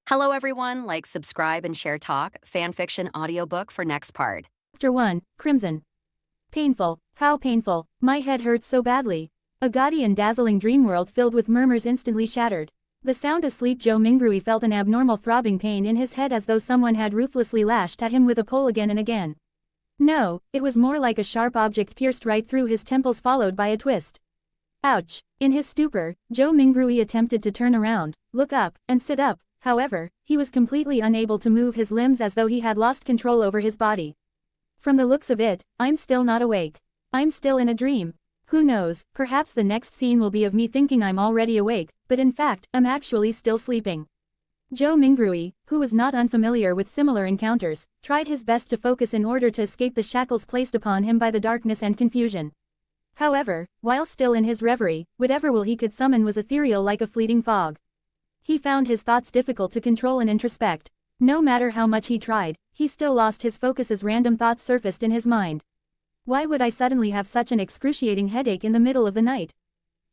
Hello, everyone. Like, subscribe, and share Talk, fanfiction audiobook for next part. Chapter 1, Crimson. Painful. How painful. My head hurts so badly. A gaudy and dazzling dream world filled with murmurs instantly shattered. The sound asleep Joe Mingrui felt an abnormal throbbing pain in his head as though someone had ruthlessly lashed at him with a pole again and again. No, it was more like a sharp object pierced right through his temples followed by a twist. Ouch. In his stupor, Joe Mingrui attempted to turn around, look up, and sit up. However, he was completely unable to move his limbs as though he had lost control over his body. From the looks of it, I'm still not awake. I'm still in a dream. Who knows, perhaps the next scene will be of me thinking I'm already awake, but in fact, I'm actually still sleeping. Joe Mingrui, who was not unfamiliar with similar encounters, tried his best to focus in order to escape the shackles placed upon him by the darkness and confusion. However, while still in his reverie, whatever will he could summon was ethereal like a fleeting fog. He found his thoughts difficult to control and introspect. No matter how much he tried, he still lost his focus as random thoughts surfaced in his mind. Why would I suddenly have such an excruciating headache in the middle of the night?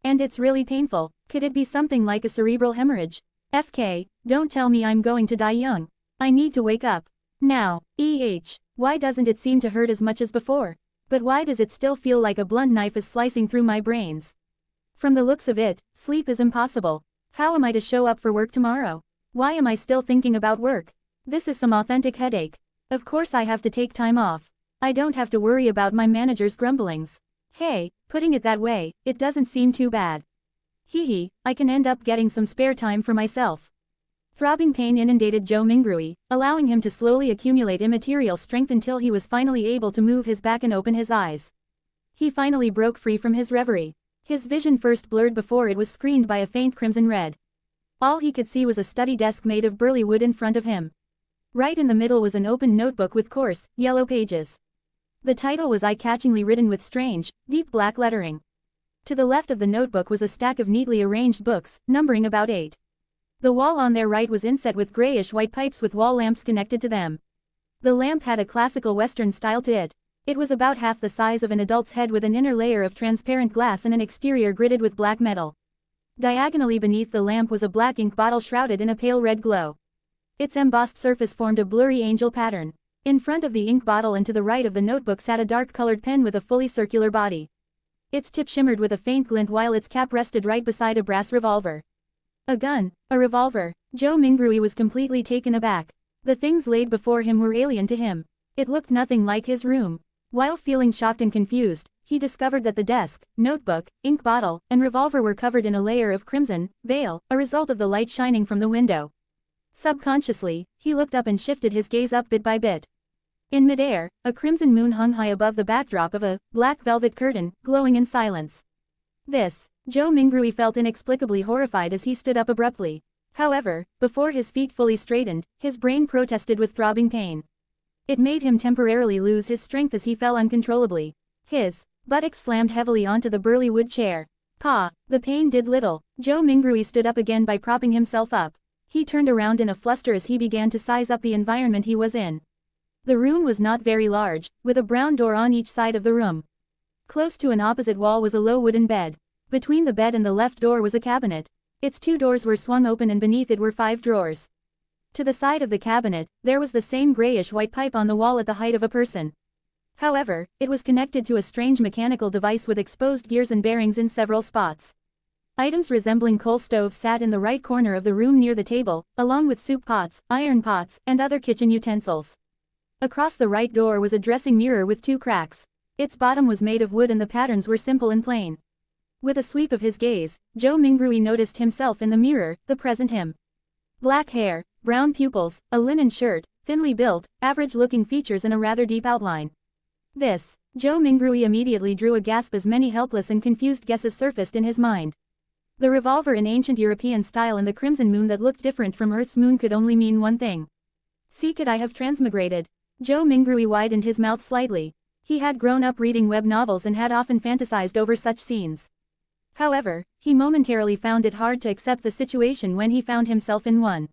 And it's really painful. Could it be something like a cerebral hemorrhage? FK, don't tell me I'm going to die young. I need to wake up. Now. Why doesn't it seem to hurt as much as before? But why does it still feel like a blunt knife is slicing through my brains? From the looks of it, sleep is impossible. How am I to show up for work tomorrow? Why am I still thinking about work? This is some authentic headache. Of course I have to take time off. I don't have to worry about my manager's grumblings. Hey, putting it that way, it doesn't seem too bad. Hee, I can end up getting some spare time for myself. Throbbing pain inundated Joe Mingrui, allowing him to slowly accumulate immaterial strength until he was finally able to move his back and open his eyes. He finally broke free from his reverie. His vision first blurred before it was screened by a faint crimson red. All he could see was a study desk made of burly wood in front of him. Right in the middle was an open notebook with coarse, yellow pages. The title was eye-catchingly written with strange, deep black lettering. To the left of the notebook was a stack of neatly arranged books, numbering about 8. The wall on their right was inset with grayish-white pipes with wall lamps connected to them. The lamp had a classical Western style to it. It was about half the size of an adult's head with an inner layer of transparent glass and an exterior gridded with black metal. Diagonally beneath the lamp was a black ink bottle shrouded in a pale red glow. Its embossed surface formed a blurry angel pattern. In front of the ink bottle and to the right of the notebook sat a dark-colored pen with a fully circular body. Its tip shimmered with a faint glint while its cap rested right beside a brass revolver. A gun, a revolver. Joe Mingrui was completely taken aback. The things laid before him were alien to him. It looked nothing like his room. While feeling shocked and confused, he discovered that the desk, notebook, ink bottle, and revolver were covered in a layer of crimson veil, a result of the light shining from the window. Subconsciously, he looked up and shifted his gaze up bit by bit. In midair, a crimson moon hung high above the backdrop of a black velvet curtain, glowing in silence. Joe Mingrui felt inexplicably horrified as he stood up abruptly. However, before his feet fully straightened, his brain protested with throbbing pain. It made him temporarily lose his strength as he fell uncontrollably. His buttocks slammed heavily onto the burly wood chair. The pain did little. Joe Mingrui stood up again by propping himself up. He turned around in a fluster as he began to size up the environment he was in. The room was not very large, with a brown door on each side of the room. Close to an opposite wall was a low wooden bed. Between the bed and the left door was a cabinet. Its 2 doors were swung open and beneath it were 5 drawers. To the side of the cabinet, there was the same grayish-white pipe on the wall at the height of a person. However, it was connected to a strange mechanical device with exposed gears and bearings in several spots. Items resembling coal stoves sat in the right corner of the room near the table, along with soup pots, iron pots, and other kitchen utensils. Across the right door was a dressing mirror with 2 cracks. Its bottom was made of wood and the patterns were simple and plain. With a sweep of his gaze, Joe Mingrui noticed himself in the mirror, the present him. Black hair, brown pupils, a linen shirt, thinly built, average-looking features and a rather deep outline. Joe Mingrui immediately drew a gasp as many helpless and confused guesses surfaced in his mind. The revolver in ancient European style and the crimson moon that looked different from Earth's moon could only mean one thing. Could I have transmigrated? Joe Mingrui widened his mouth slightly. He had grown up reading web novels and had often fantasized over such scenes. However, he momentarily found it hard to accept the situation when he found himself in one.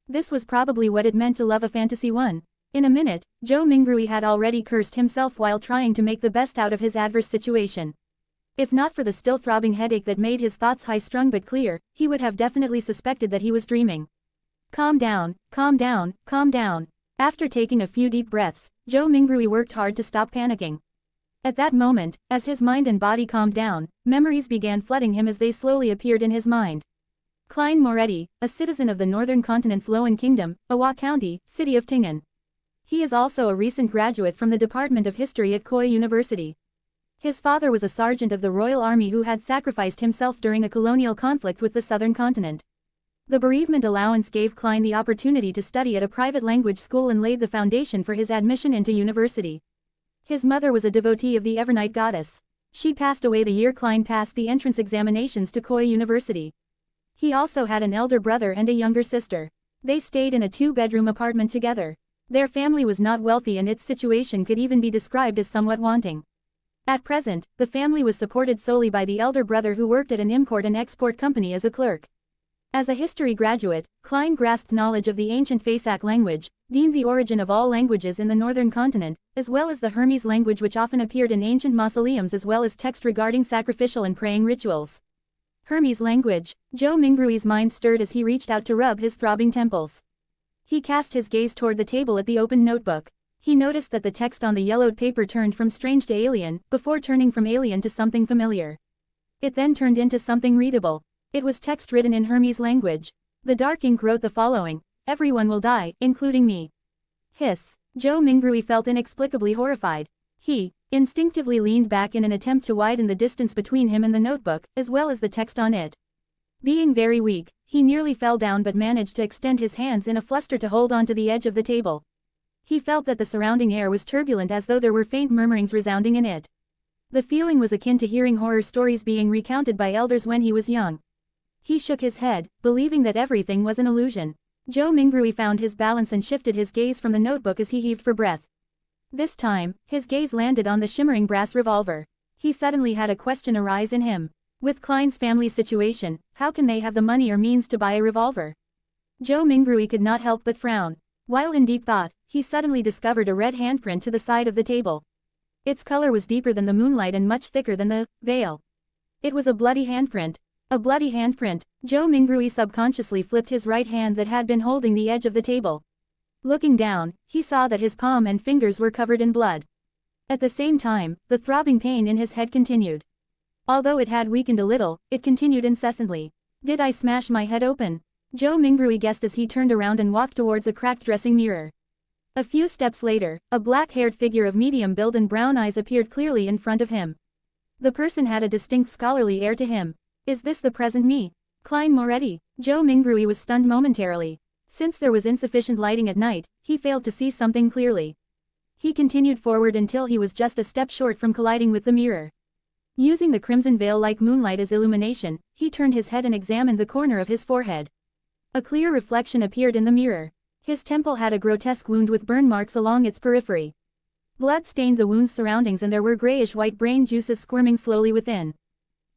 This was probably what it meant to love a fantasy one. In a minute, Joe Mingrui had already cursed himself while trying to make the best out of his adverse situation. If not for the still throbbing headache that made his thoughts high-strung but clear, he would have definitely suspected that he was dreaming. Calm down, calm down, calm down. After taking a few deep breaths, Zhou Mingrui worked hard to stop panicking. At that moment, as his mind and body calmed down, memories began flooding him as they slowly appeared in his mind. Klein Moretti, a citizen of the northern continent's Loan Kingdom, Awa County, city of Tingen. He is also a recent graduate from the Department of History at Koya University. His father was a sergeant of the Royal Army who had sacrificed himself during a colonial conflict with the southern continent. The bereavement allowance gave Klein the opportunity to study at a private language school and laid the foundation for his admission into university. His mother was a devotee of the Evernight goddess. She passed away the year Klein passed the entrance examinations to Koya University. He also had an elder brother and a younger sister. They stayed in a two-bedroom apartment together. Their family was not wealthy and its situation could even be described as somewhat wanting. At present, the family was supported solely by the elder brother who worked at an import and export company as a clerk. As a history graduate, Klein grasped knowledge of the ancient Fasak language, deemed the origin of all languages in the northern continent, as well as the Hermes language which often appeared in ancient mausoleums as well as text regarding sacrificial and praying rituals. Hermes language. Zhou Mingrui's mind stirred as he reached out to rub his throbbing temples. He cast his gaze toward the table at the open notebook. He noticed that the text on the yellowed paper turned from strange to alien, before turning from alien to something familiar. It then turned into something readable. It was text written in Hermes language. The dark ink wrote the following: "Everyone will die, including me." Hiss. Zhou Mingrui felt inexplicably horrified. He instinctively leaned back in an attempt to widen the distance between him and the notebook, as well as the text on it. Being very weak, he nearly fell down but managed to extend his hands in a fluster to hold onto the edge of the table. He felt that the surrounding air was turbulent as though there were faint murmurings resounding in it. The feeling was akin to hearing horror stories being recounted by elders when he was young. He shook his head, believing that everything was an illusion. Zhou Mingrui found his balance and shifted his gaze from the notebook as he heaved for breath. This time, his gaze landed on the shimmering brass revolver. He suddenly had a question arise in him. With Klein's family situation, how can they have the money or means to buy a revolver? Zhou Mingrui could not help but frown. While in deep thought, he suddenly discovered a red handprint to the side of the table. Its color was deeper than the moonlight and much thicker than the veil. It was a bloody handprint. A bloody handprint. Zhou Mingrui subconsciously flipped his right hand that had been holding the edge of the table. Looking down, he saw that his palm and fingers were covered in blood. At the same time, the throbbing pain in his head continued. Although it had weakened a little, it continued incessantly. Did I smash my head open? Zhou Mingrui guessed as he turned around and walked towards a cracked dressing mirror. A few steps later, a black-haired figure of medium build and brown eyes appeared clearly in front of him. The person had a distinct scholarly air to him. Is this the present me? Klein Moretti? Zhou Mingrui was stunned momentarily. Since there was insufficient lighting at night, he failed to see something clearly. He continued forward until he was just a step short from colliding with the mirror. Using the crimson veil-like moonlight as illumination, he turned his head and examined the corner of his forehead. A clear reflection appeared in the mirror. His temple had a grotesque wound with burn marks along its periphery. Blood stained the wound's surroundings and there were grayish-white brain juices squirming slowly within.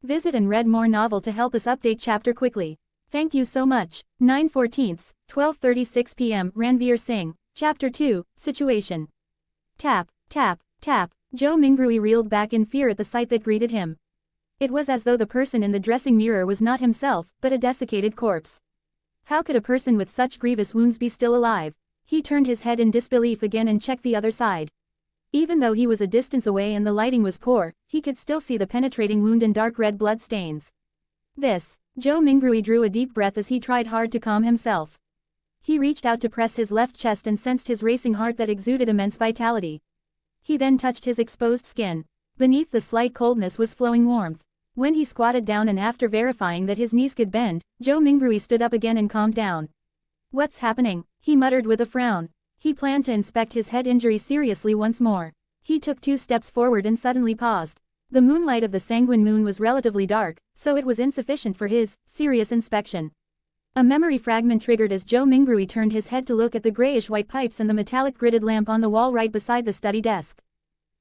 Visit and read more novel to help us update chapter quickly. Thank you so much. 9/14, 12:36 p.m. Ranveer Singh, Chapter 2, Situation. Tap, tap, tap. Zhou Mingrui reeled back in fear at the sight that greeted him. It was as though the person in the dressing mirror was not himself, but a desiccated corpse. How could a person with such grievous wounds be still alive? He turned his head in disbelief again and checked the other side. Even though he was a distance away and the lighting was poor, he could still see the penetrating wound and dark red blood stains. Zhou Mingrui drew a deep breath as he tried hard to calm himself. He reached out to press his left chest and sensed his racing heart that exuded immense vitality. He then touched his exposed skin. Beneath the slight coldness was flowing warmth. When he squatted down and after verifying that his knees could bend, Zhou Mingrui stood up again and calmed down. What's happening? He muttered with a frown. He planned to inspect his head injury seriously once more. He took 2 steps forward and suddenly paused. The moonlight of the sanguine moon was relatively dark, so it was insufficient for his serious inspection. A memory fragment triggered as Zhou Mingrui turned his head to look at the grayish-white pipes and the metallic gridded lamp on the wall right beside the study desk.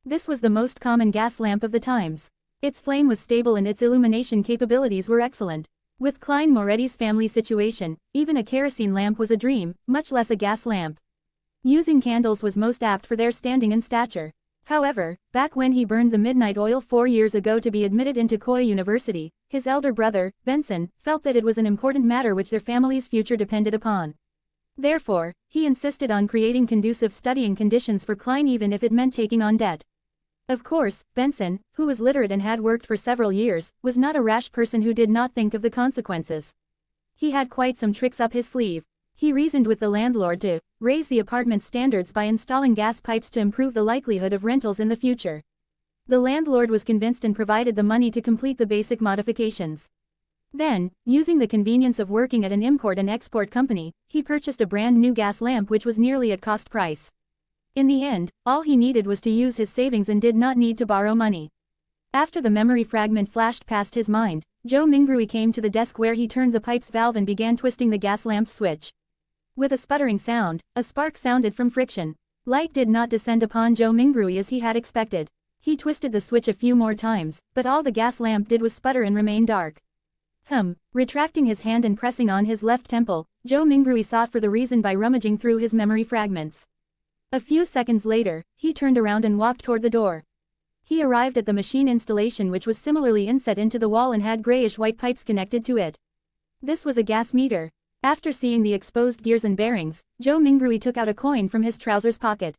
This was the most common gas lamp of the times. Its flame was stable and its illumination capabilities were excellent. With Klein Moretti's family situation, even a kerosene lamp was a dream, much less a gas lamp. Using candles was most apt for their standing and stature. However, back when he burned the midnight oil 4 years ago to be admitted into Koya University, his elder brother, Benson, felt that it was an important matter which their family's future depended upon. Therefore, he insisted on creating conducive studying conditions for Klein even if it meant taking on debt. Of course, Benson, who was literate and had worked for several years, was not a rash person who did not think of the consequences. He had quite some tricks up his sleeve. He reasoned with the landlord to raise the apartment standards by installing gas pipes to improve the likelihood of rentals in the future. The landlord was convinced and provided the money to complete the basic modifications. Then, using the convenience of working at an import and export company, he purchased a brand new gas lamp which was nearly at cost price. In the end, all he needed was to use his savings and did not need to borrow money. After the memory fragment flashed past his mind, Joe Mingrui came to the desk where he turned the pipe's valve and began twisting the gas lamp's switch. With a sputtering sound, a spark sounded from friction. Light did not descend upon Joe Mingrui as he had expected. He twisted the switch a few more times, but all the gas lamp did was sputter and remain dark. Retracting his hand and pressing on his left temple, Joe Mingrui sought for the reason by rummaging through his memory fragments. A few seconds later, he turned around and walked toward the door. He arrived at the machine installation which was similarly inset into the wall and had grayish-white pipes connected to it. This was a gas meter. After seeing the exposed gears and bearings, Joe Mingrui took out a coin from his trousers pocket.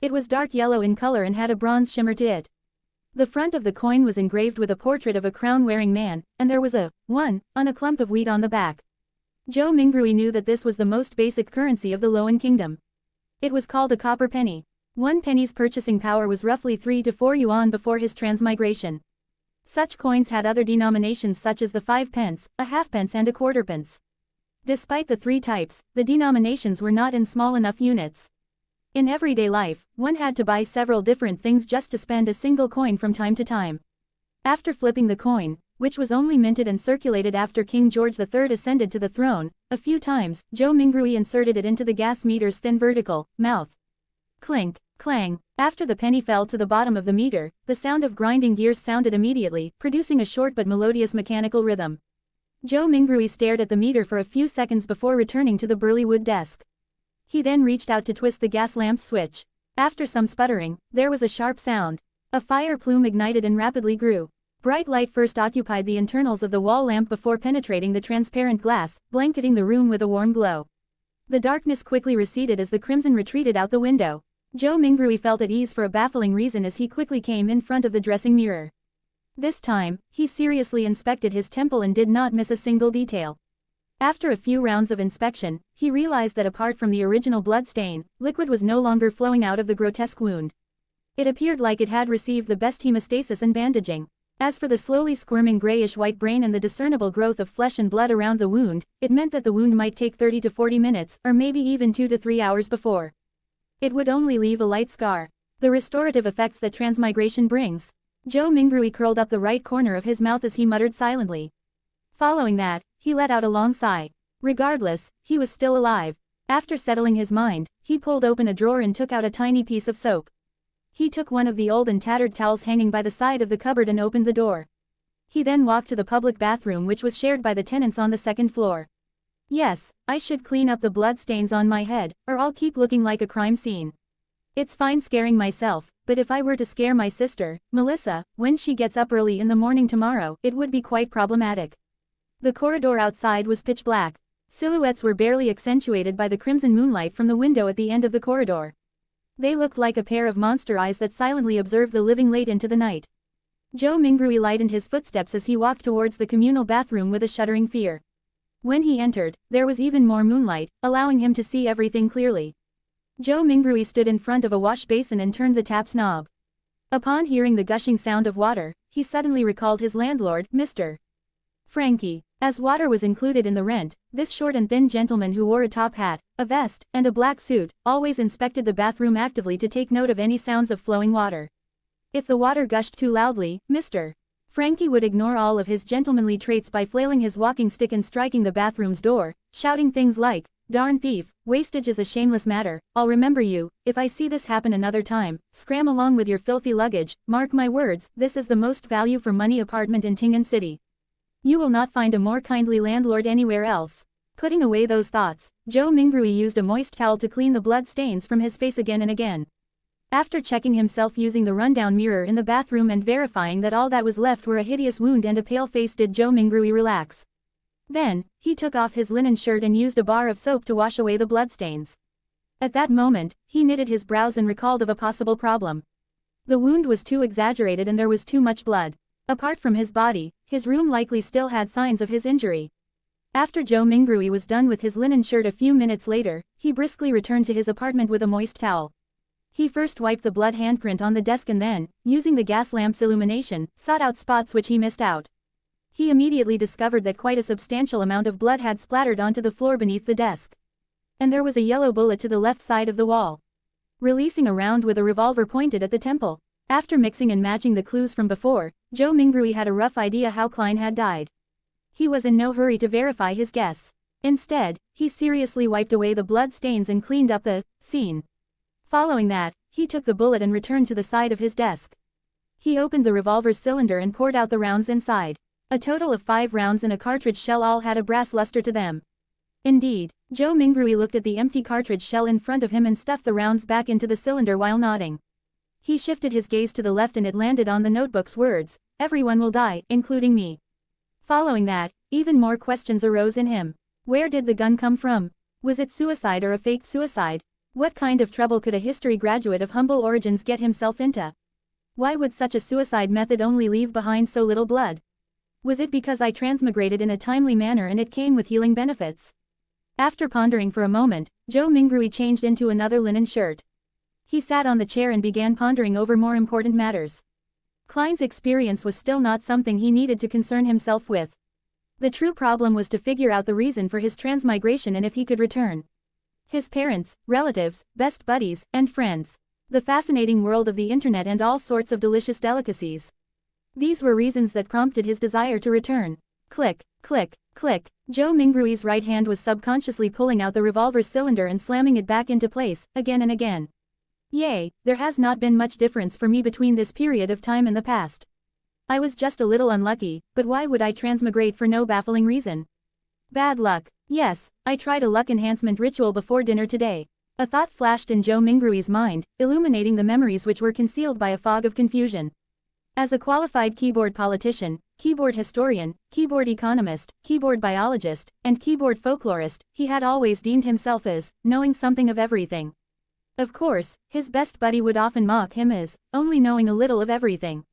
It was dark yellow in color and had a bronze shimmer to it. The front of the coin was engraved with a portrait of a crown-wearing man, and there was a 1 on a clump of wheat on the back. Joe Mingrui knew that this was the most basic currency of the Loan Kingdom. It was called a copper penny. 1 penny's purchasing power was roughly 3 to 4 yuan before his transmigration. Such coins had other denominations such as the 5 pence, a halfpence and a quarter-pence. Despite the 3 types, the denominations were not in small enough units. In everyday life, one had to buy several different things just to spend a single coin from time to time. After flipping the coin, which was only minted and circulated after King George III ascended to the throne, a few times, Joe Mingrui inserted it into the gas meter's thin vertical mouth. Clink, clang. After the penny fell to the bottom of the meter, the sound of grinding gears sounded immediately, producing a short but melodious mechanical rhythm. Joe Mingrui stared at the meter for a few seconds before returning to the burly wood desk. He then reached out to twist the gas lamp switch. After some sputtering, there was a sharp sound. A fire plume ignited and rapidly grew. Bright light first occupied the internals of the wall lamp before penetrating the transparent glass, blanketing the room with a warm glow. The darkness quickly receded as the crimson retreated out the window. Joe Mingrui felt at ease for a baffling reason as he quickly came in front of the dressing mirror. This time, he seriously inspected his temple and did not miss a single detail. After a few rounds of inspection, he realized that apart from the original blood stain, liquid was no longer flowing out of the grotesque wound. It appeared like it had received the best hemostasis and bandaging. As for the slowly squirming grayish-white brain and the discernible growth of flesh and blood around the wound, it meant that the wound might take 30 to 40 minutes, or maybe even 2 to 3 hours before it would only leave a light scar. The restorative effects that transmigration brings. Joe Mingrui curled up the right corner of his mouth as he muttered silently. Following that, he let out a long sigh. Regardless, he was still alive. After settling his mind, he pulled open a drawer and took out a tiny piece of soap. He took one of the old and tattered towels hanging by the side of the cupboard and opened the door. He then walked to the public bathroom which was shared by the tenants on the second floor. Yes, I should clean up the blood stains on my head, or I'll keep looking like a crime scene. It's fine scaring myself, but if I were to scare my sister, Melissa, when she gets up early in the morning tomorrow, it would be quite problematic. The corridor outside was pitch black. Silhouettes were barely accentuated by the crimson moonlight from the window at the end of the corridor. They looked like a pair of monster eyes that silently observed the living late into the night. Joe Mingrui lightened his footsteps as he walked towards the communal bathroom with a shuddering fear. When he entered, there was even more moonlight, allowing him to see everything clearly. Joe Mingrui stood in front of a wash basin and turned the tap's knob. Upon hearing the gushing sound of water, he suddenly recalled his landlord, Mr. Frankie. As water was included in the rent, this short and thin gentleman who wore a top hat, a vest, and a black suit, always inspected the bathroom actively to take note of any sounds of flowing water. If the water gushed too loudly, Mr. Frankie would ignore all of his gentlemanly traits by flailing his walking stick and striking the bathroom's door, shouting things like, "Darn thief, wastage is a shameless matter, I'll remember you, if I see this happen another time, scram along with your filthy luggage, mark my words, this is the most value for money apartment in Tingan City. You will not find a more kindly landlord anywhere else." Putting away those thoughts, Joe Mingrui used a moist towel to clean the blood stains from his face again and again. After checking himself using the rundown mirror in the bathroom and verifying that all that was left were a hideous wound and a pale face, did Joe Mingrui relax. Then, he took off his linen shirt and used a bar of soap to wash away the bloodstains. At that moment, he knitted his brows and recalled of a possible problem. The wound was too exaggerated and there was too much blood. Apart from his body, his room likely still had signs of his injury. After Joe Mingrui was done with his linen shirt a few minutes later, he briskly returned to his apartment with a moist towel. He first wiped the blood handprint on the desk and then, using the gas lamp's illumination, sought out spots which he missed out. He immediately discovered that quite a substantial amount of blood had splattered onto the floor beneath the desk. And there was a yellow bullet to the left side of the wall. Releasing a round with a revolver pointed at the temple. After mixing and matching the clues from before, Joe Mingrui had a rough idea how Klein had died. He was in no hurry to verify his guess. Instead, he seriously wiped away the blood stains and cleaned up the scene. Following that, he took the bullet and returned to the side of his desk. He opened the revolver's cylinder and poured out the rounds inside. A total of 5 rounds in a cartridge shell all had a brass luster to them. Indeed, Joe Mingrui looked at the empty cartridge shell in front of him and stuffed the rounds back into the cylinder while nodding. He shifted his gaze to the left and it landed on the notebook's words, "Everyone will die, including me." Following that, even more questions arose in him. Where did the gun come from? Was it suicide or a faked suicide? What kind of trouble could a history graduate of humble origins get himself into? Why would such a suicide method only leave behind so little blood? Was it because I transmigrated in a timely manner and it came with healing benefits? After pondering for a moment, Joe Mingrui changed into another linen shirt. He sat on the chair and began pondering over more important matters. Klein's experience was still not something he needed to concern himself with. The true problem was to figure out the reason for his transmigration and if he could return. His parents, relatives, best buddies, and friends. The fascinating world of the internet and all sorts of delicious delicacies. These were reasons that prompted his desire to return. Click, click, click. Joe Mingrui's right hand was subconsciously pulling out the revolver's cylinder and slamming it back into place, again and again. Yay, there has not been much difference for me between this period of time and the past. I was just a little unlucky, but why would I transmigrate for no baffling reason? Bad luck. Yes, I tried a luck enhancement ritual before dinner today. A thought flashed in Joe Mingrui's mind, illuminating the memories which were concealed by a fog of confusion. As a qualified keyboard politician, keyboard historian, keyboard economist, keyboard biologist, and keyboard folklorist, he had always deemed himself as knowing something of everything. Of course, his best buddy would often mock him as only knowing a little of everything.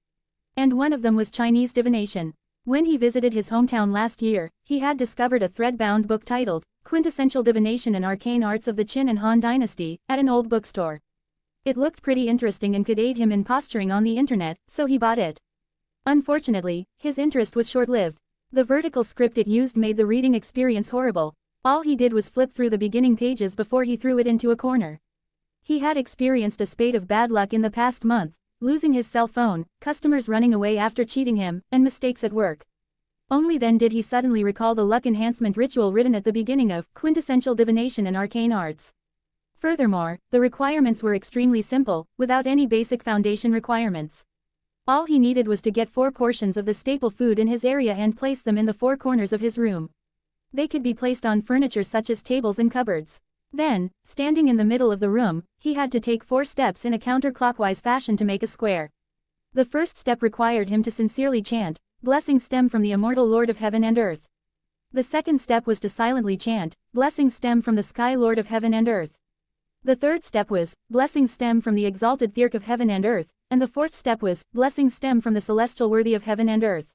And one of them was Chinese divination. When he visited his hometown last year, he had discovered a thread-bound book titled Quintessential Divination and Arcane Arts of the Qin and Han Dynasty at an old bookstore. It looked pretty interesting and could aid him in posturing on the internet, so he bought it. Unfortunately, his interest was short-lived. The vertical script it used made the reading experience horrible. All he did was flip through the beginning pages before he threw it into a corner. He had experienced a spate of bad luck in the past month, losing his cell phone, customers running away after cheating him, and mistakes at work. Only then did he suddenly recall the luck enhancement ritual written at the beginning of Quintessential Divination and Arcane Arts. Furthermore, the requirements were extremely simple, without any basic foundation requirements. All he needed was to get 4 portions of the staple food in his area and place them in the 4 corners of his room. They could be placed on furniture such as tables and cupboards. Then, standing in the middle of the room, he had to take 4 steps in a counterclockwise fashion to make a square. The first step required him to sincerely chant, "Blessings stem from the immortal Lord of Heaven and Earth." The second step was to silently chant, "Blessings stem from the Sky Lord of Heaven and Earth." The third step was, "Blessings stem from the exalted Thirk of Heaven and Earth," and the fourth step was, "Blessings stem from the celestial worthy of heaven and earth."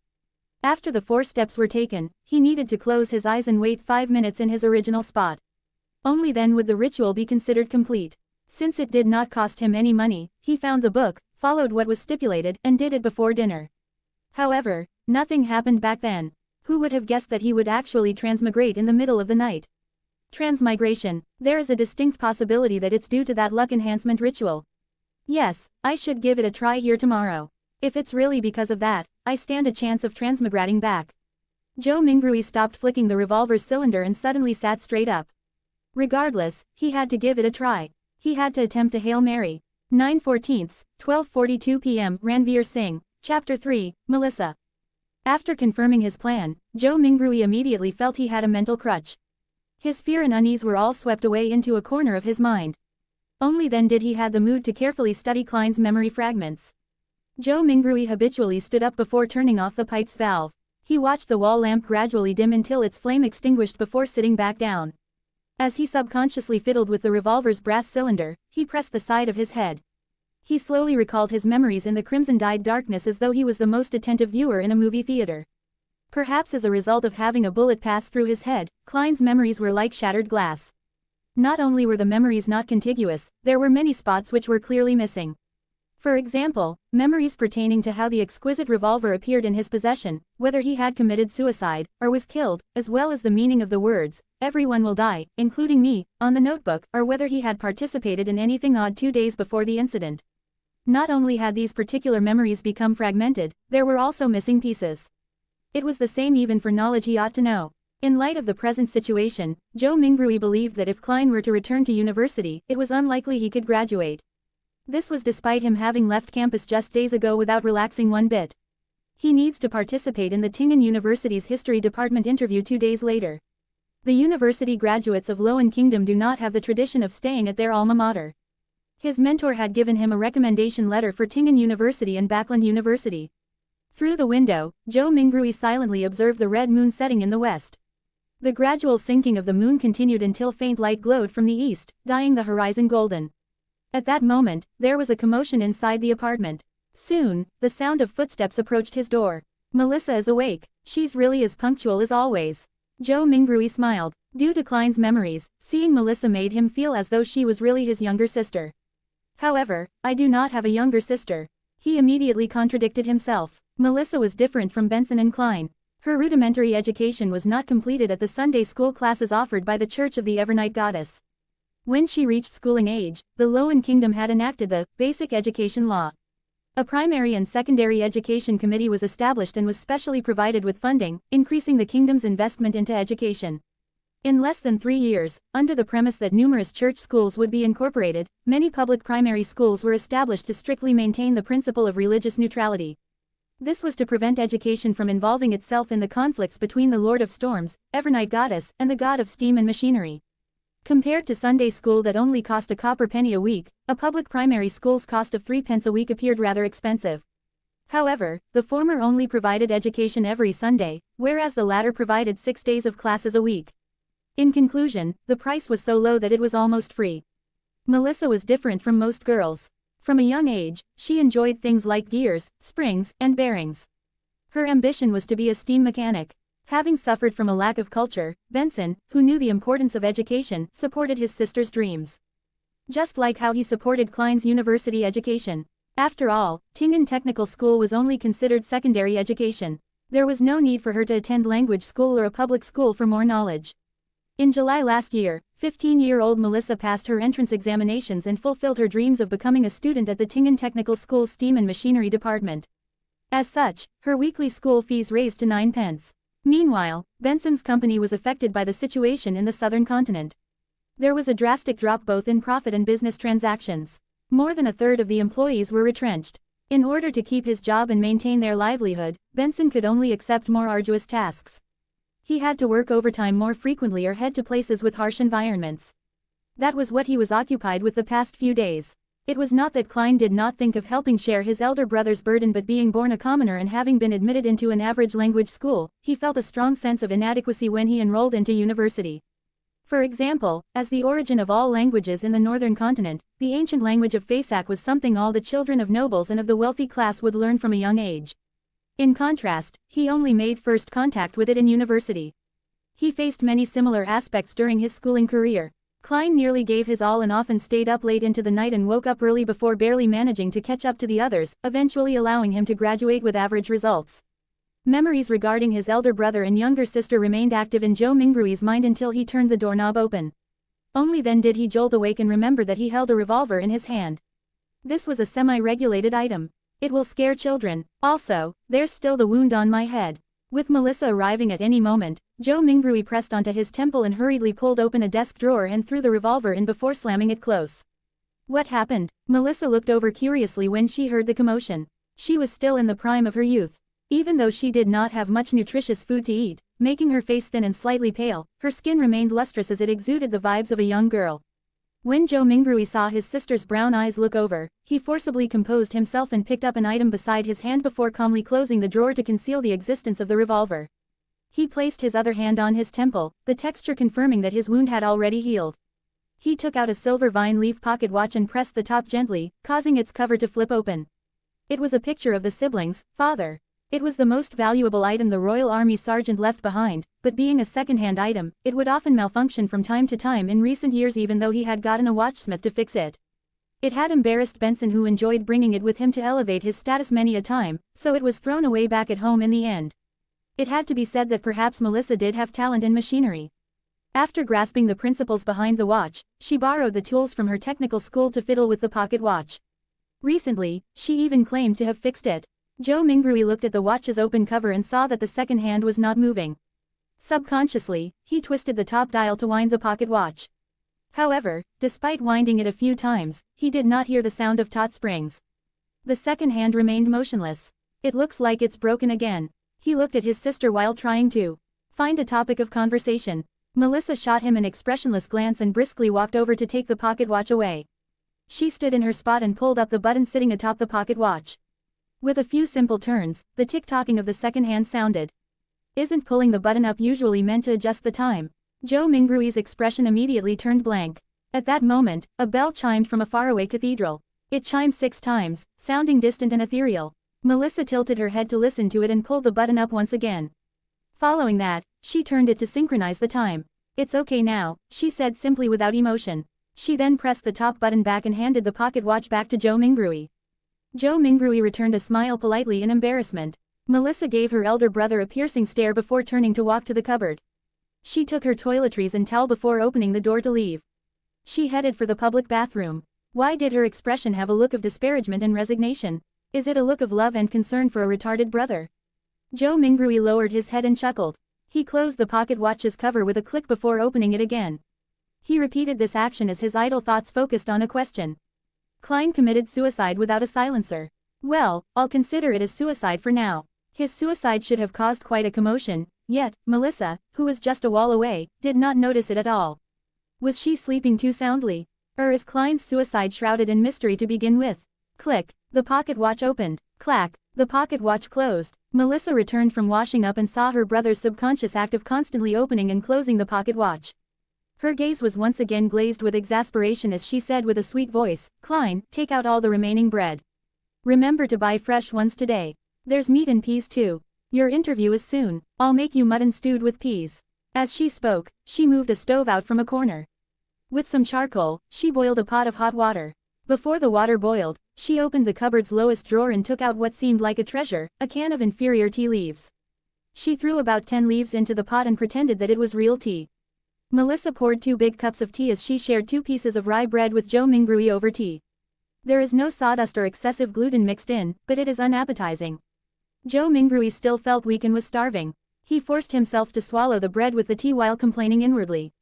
After the 4 steps were taken, he needed to close his eyes and wait 5 minutes in his original spot. Only then would the ritual be considered complete. Since it did not cost him any money, he found the book, followed what was stipulated, and did it before dinner. However, nothing happened back then. Who would have guessed that he would actually transmigrate in the middle of the night? Transmigration. There is a distinct possibility that it's due to that luck enhancement ritual. Yes, I should give it a try here tomorrow. If it's really because of that, I stand a chance of transmigrating back. Joe Mingrui stopped flicking the revolver's cylinder and suddenly sat straight up. Regardless, he had to give it a try. He had to attempt a Hail Mary. 9/14, 12:42 p.m. Ranveer Singh, Chapter 3, Melissa. After confirming his plan, Joe Mingrui immediately felt he had a mental crutch. His fear and unease were all swept away into a corner of his mind. Only then did he have the mood to carefully study Klein's memory fragments. Joe Mingrui habitually stood up before turning off the pipe's valve. He watched the wall lamp gradually dim until its flame extinguished before sitting back down. As he subconsciously fiddled with the revolver's brass cylinder, he pressed the side of his head. He slowly recalled his memories in the crimson-dyed darkness as though he was the most attentive viewer in a movie theater. Perhaps as a result of having a bullet pass through his head, Klein's memories were like shattered glass. Not only were the memories not contiguous, there were many spots which were clearly missing. For example, memories pertaining to how the exquisite revolver appeared in his possession, whether he had committed suicide, or was killed, as well as the meaning of the words, "Everyone will die, including me," on the notebook, or whether he had participated in anything odd 2 days before the incident. Not only had these particular memories become fragmented, there were also missing pieces. It was the same even for knowledge he ought to know. In light of the present situation, Joe Mingrui believed that if Klein were to return to university, it was unlikely he could graduate. This was despite him having left campus just days ago without relaxing one bit. He needs to participate in the Tingen University's history department interview 2 days later. The university graduates of Lowen Kingdom do not have the tradition of staying at their alma mater. His mentor had given him a recommendation letter for Tingen University and Backland University. Through the window, Joe Mingrui silently observed the red moon setting in the west. The gradual sinking of the moon continued until faint light glowed from the east, dyeing the horizon golden. At that moment, there was a commotion inside the apartment. Soon, the sound of footsteps approached his door. "Melissa is awake. She's really as punctual as always." Joe Mingrui smiled. Due to Klein's memories, seeing Melissa made him feel as though she was really his younger sister. "However, I do not have a younger sister." He immediately contradicted himself. Melissa was different from Benson and Klein. Her rudimentary education was not completed at the Sunday school classes offered by the Church of the Evernight Goddess. When she reached schooling age, the Lowen Kingdom had enacted the Basic Education Law. A primary and secondary education committee was established and was specially provided with funding, increasing the kingdom's investment into education. In less than 3 years, under the premise that numerous church schools would be incorporated, many public primary schools were established to strictly maintain the principle of religious neutrality. This was to prevent education from involving itself in the conflicts between the Lord of Storms, Evernight Goddess, and the God of Steam and Machinery. Compared to Sunday school that only cost a copper penny a week, a public primary school's cost of 3 pence a week appeared rather expensive. However, the former only provided education every Sunday, whereas the latter provided 6 days of classes a week. In conclusion, the price was so low that it was almost free. Melissa was different from most girls. From a young age, she enjoyed things like gears, springs, and bearings. Her ambition was to be a steam mechanic. Having suffered from a lack of culture, Benson, who knew the importance of education, supported his sister's dreams. Just like how he supported Klein's university education. After all, Tingen Technical School was only considered secondary education. There was no need for her to attend language school or a public school for more knowledge. In July last year, 15-year-old Melissa passed her entrance examinations and fulfilled her dreams of becoming a student at the Tingen Technical School's Steam and Machinery department. As such, her weekly school fees raised to 9 pence. Meanwhile, Benson's company was affected by the situation in the southern continent. There was a drastic drop both in profit and business transactions. More than a third of the employees were retrenched. In order to keep his job and maintain their livelihood, Benson could only accept more arduous tasks. He had to work overtime more frequently or head to places with harsh environments. That was what he was occupied with the past few days. It was not that Klein did not think of helping share his elder brother's burden, but being born a commoner and having been admitted into an average language school, he felt a strong sense of inadequacy when he enrolled into university. For example, as the origin of all languages in the northern continent, the ancient language of Fasak was something all the children of nobles and of the wealthy class would learn from a young age. In contrast, he only made first contact with it in university. He faced many similar aspects during his schooling career. Klein nearly gave his all and often stayed up late into the night and woke up early before barely managing to catch up to the others, eventually allowing him to graduate with average results. Memories regarding his elder brother and younger sister remained active in Joe Mingrui's mind until he turned the doorknob open. Only then did he jolt awake and remember that he held a revolver in his hand. This was a semi-regulated item. It will scare children. Also, there's still the wound on my head. With Melissa arriving at any moment, Joe Mingrui pressed onto his temple and hurriedly pulled open a desk drawer and threw the revolver in before slamming it close. What happened? Melissa looked over curiously when she heard the commotion. She was still in the prime of her youth. Even though she did not have much nutritious food to eat, making her face thin and slightly pale, her skin remained lustrous as it exuded the vibes of a young girl. When Joe Mingrui saw his sister's brown eyes look over, he forcibly composed himself and picked up an item beside his hand before calmly closing the drawer to conceal the existence of the revolver. He placed his other hand on his temple, the texture confirming that his wound had already healed. He took out a silver vine leaf pocket watch and pressed the top gently, causing its cover to flip open. It was a picture of the siblings' father. It was the most valuable item the Royal Army sergeant left behind, but being a second-hand item, it would often malfunction from time to time in recent years even though he had gotten a watchsmith to fix it. It had embarrassed Benson, who enjoyed bringing it with him to elevate his status many a time, so it was thrown away back at home in the end. It had to be said that perhaps Melissa did have talent in machinery. After grasping the principles behind the watch, she borrowed the tools from her technical school to fiddle with the pocket watch. Recently, she even claimed to have fixed it. Joe Mingrui looked at the watch's open cover and saw that the second hand was not moving. Subconsciously, he twisted the top dial to wind the pocket watch. However, despite winding it a few times, he did not hear the sound of taut springs. The second hand remained motionless. It looks like it's broken again. He looked at his sister while trying to find a topic of conversation. Melissa shot him an expressionless glance and briskly walked over to take the pocket watch away. She stood in her spot and pulled up the button sitting atop the pocket watch. With a few simple turns, the tick-tocking of the second hand sounded. Isn't pulling the button up usually meant to adjust the time? Joe Mingrui's expression immediately turned blank. At that moment, a bell chimed from a faraway cathedral. It chimed 6 times, sounding distant and ethereal. Melissa tilted her head to listen to it and pulled the button up once again. Following that, she turned it to synchronize the time. "It's okay now," she said simply without emotion. She then pressed the top button back and handed the pocket watch back to Joe Mingrui. Joe Mingrui returned a smile politely in embarrassment. Melissa gave her elder brother a piercing stare before turning to walk to the cupboard. She took her toiletries and towel before opening the door to leave. She headed for the public bathroom. Why did her expression have a look of disparagement and resignation? Is it a look of love and concern for a retarded brother? Joe Mingrui lowered his head and chuckled. He closed the pocket watch's cover with a click before opening it again. He repeated this action as his idle thoughts focused on a question. Klein committed suicide without a silencer. Well, I'll consider it as suicide for now. His suicide should have caused quite a commotion, yet, Melissa, who was just a wall away, did not notice it at all. Was she sleeping too soundly? Or is Klein's suicide shrouded in mystery to begin with? Click, the pocket watch opened. Clack, the pocket watch closed. Melissa returned from washing up and saw her brother's subconscious act of constantly opening and closing the pocket watch. Her gaze was once again glazed with exasperation as she said with a sweet voice, "Klein, take out all the remaining bread. Remember to buy fresh ones today. There's meat and peas too. Your interview is soon. I'll make you mutton stewed with peas." As she spoke, she moved a stove out from a corner. With some charcoal, she boiled a pot of hot water. Before the water boiled, she opened the cupboard's lowest drawer and took out what seemed like a treasure, a can of inferior tea leaves. She threw about 10 leaves into the pot and pretended that it was real tea. Melissa poured 2 big cups of tea as she shared 2 pieces of rye bread with Joe Mingrui over tea. There is no sawdust or excessive gluten mixed in, but it is unappetizing. Joe Mingrui still felt weak and was starving. He forced himself to swallow the bread with the tea while complaining inwardly.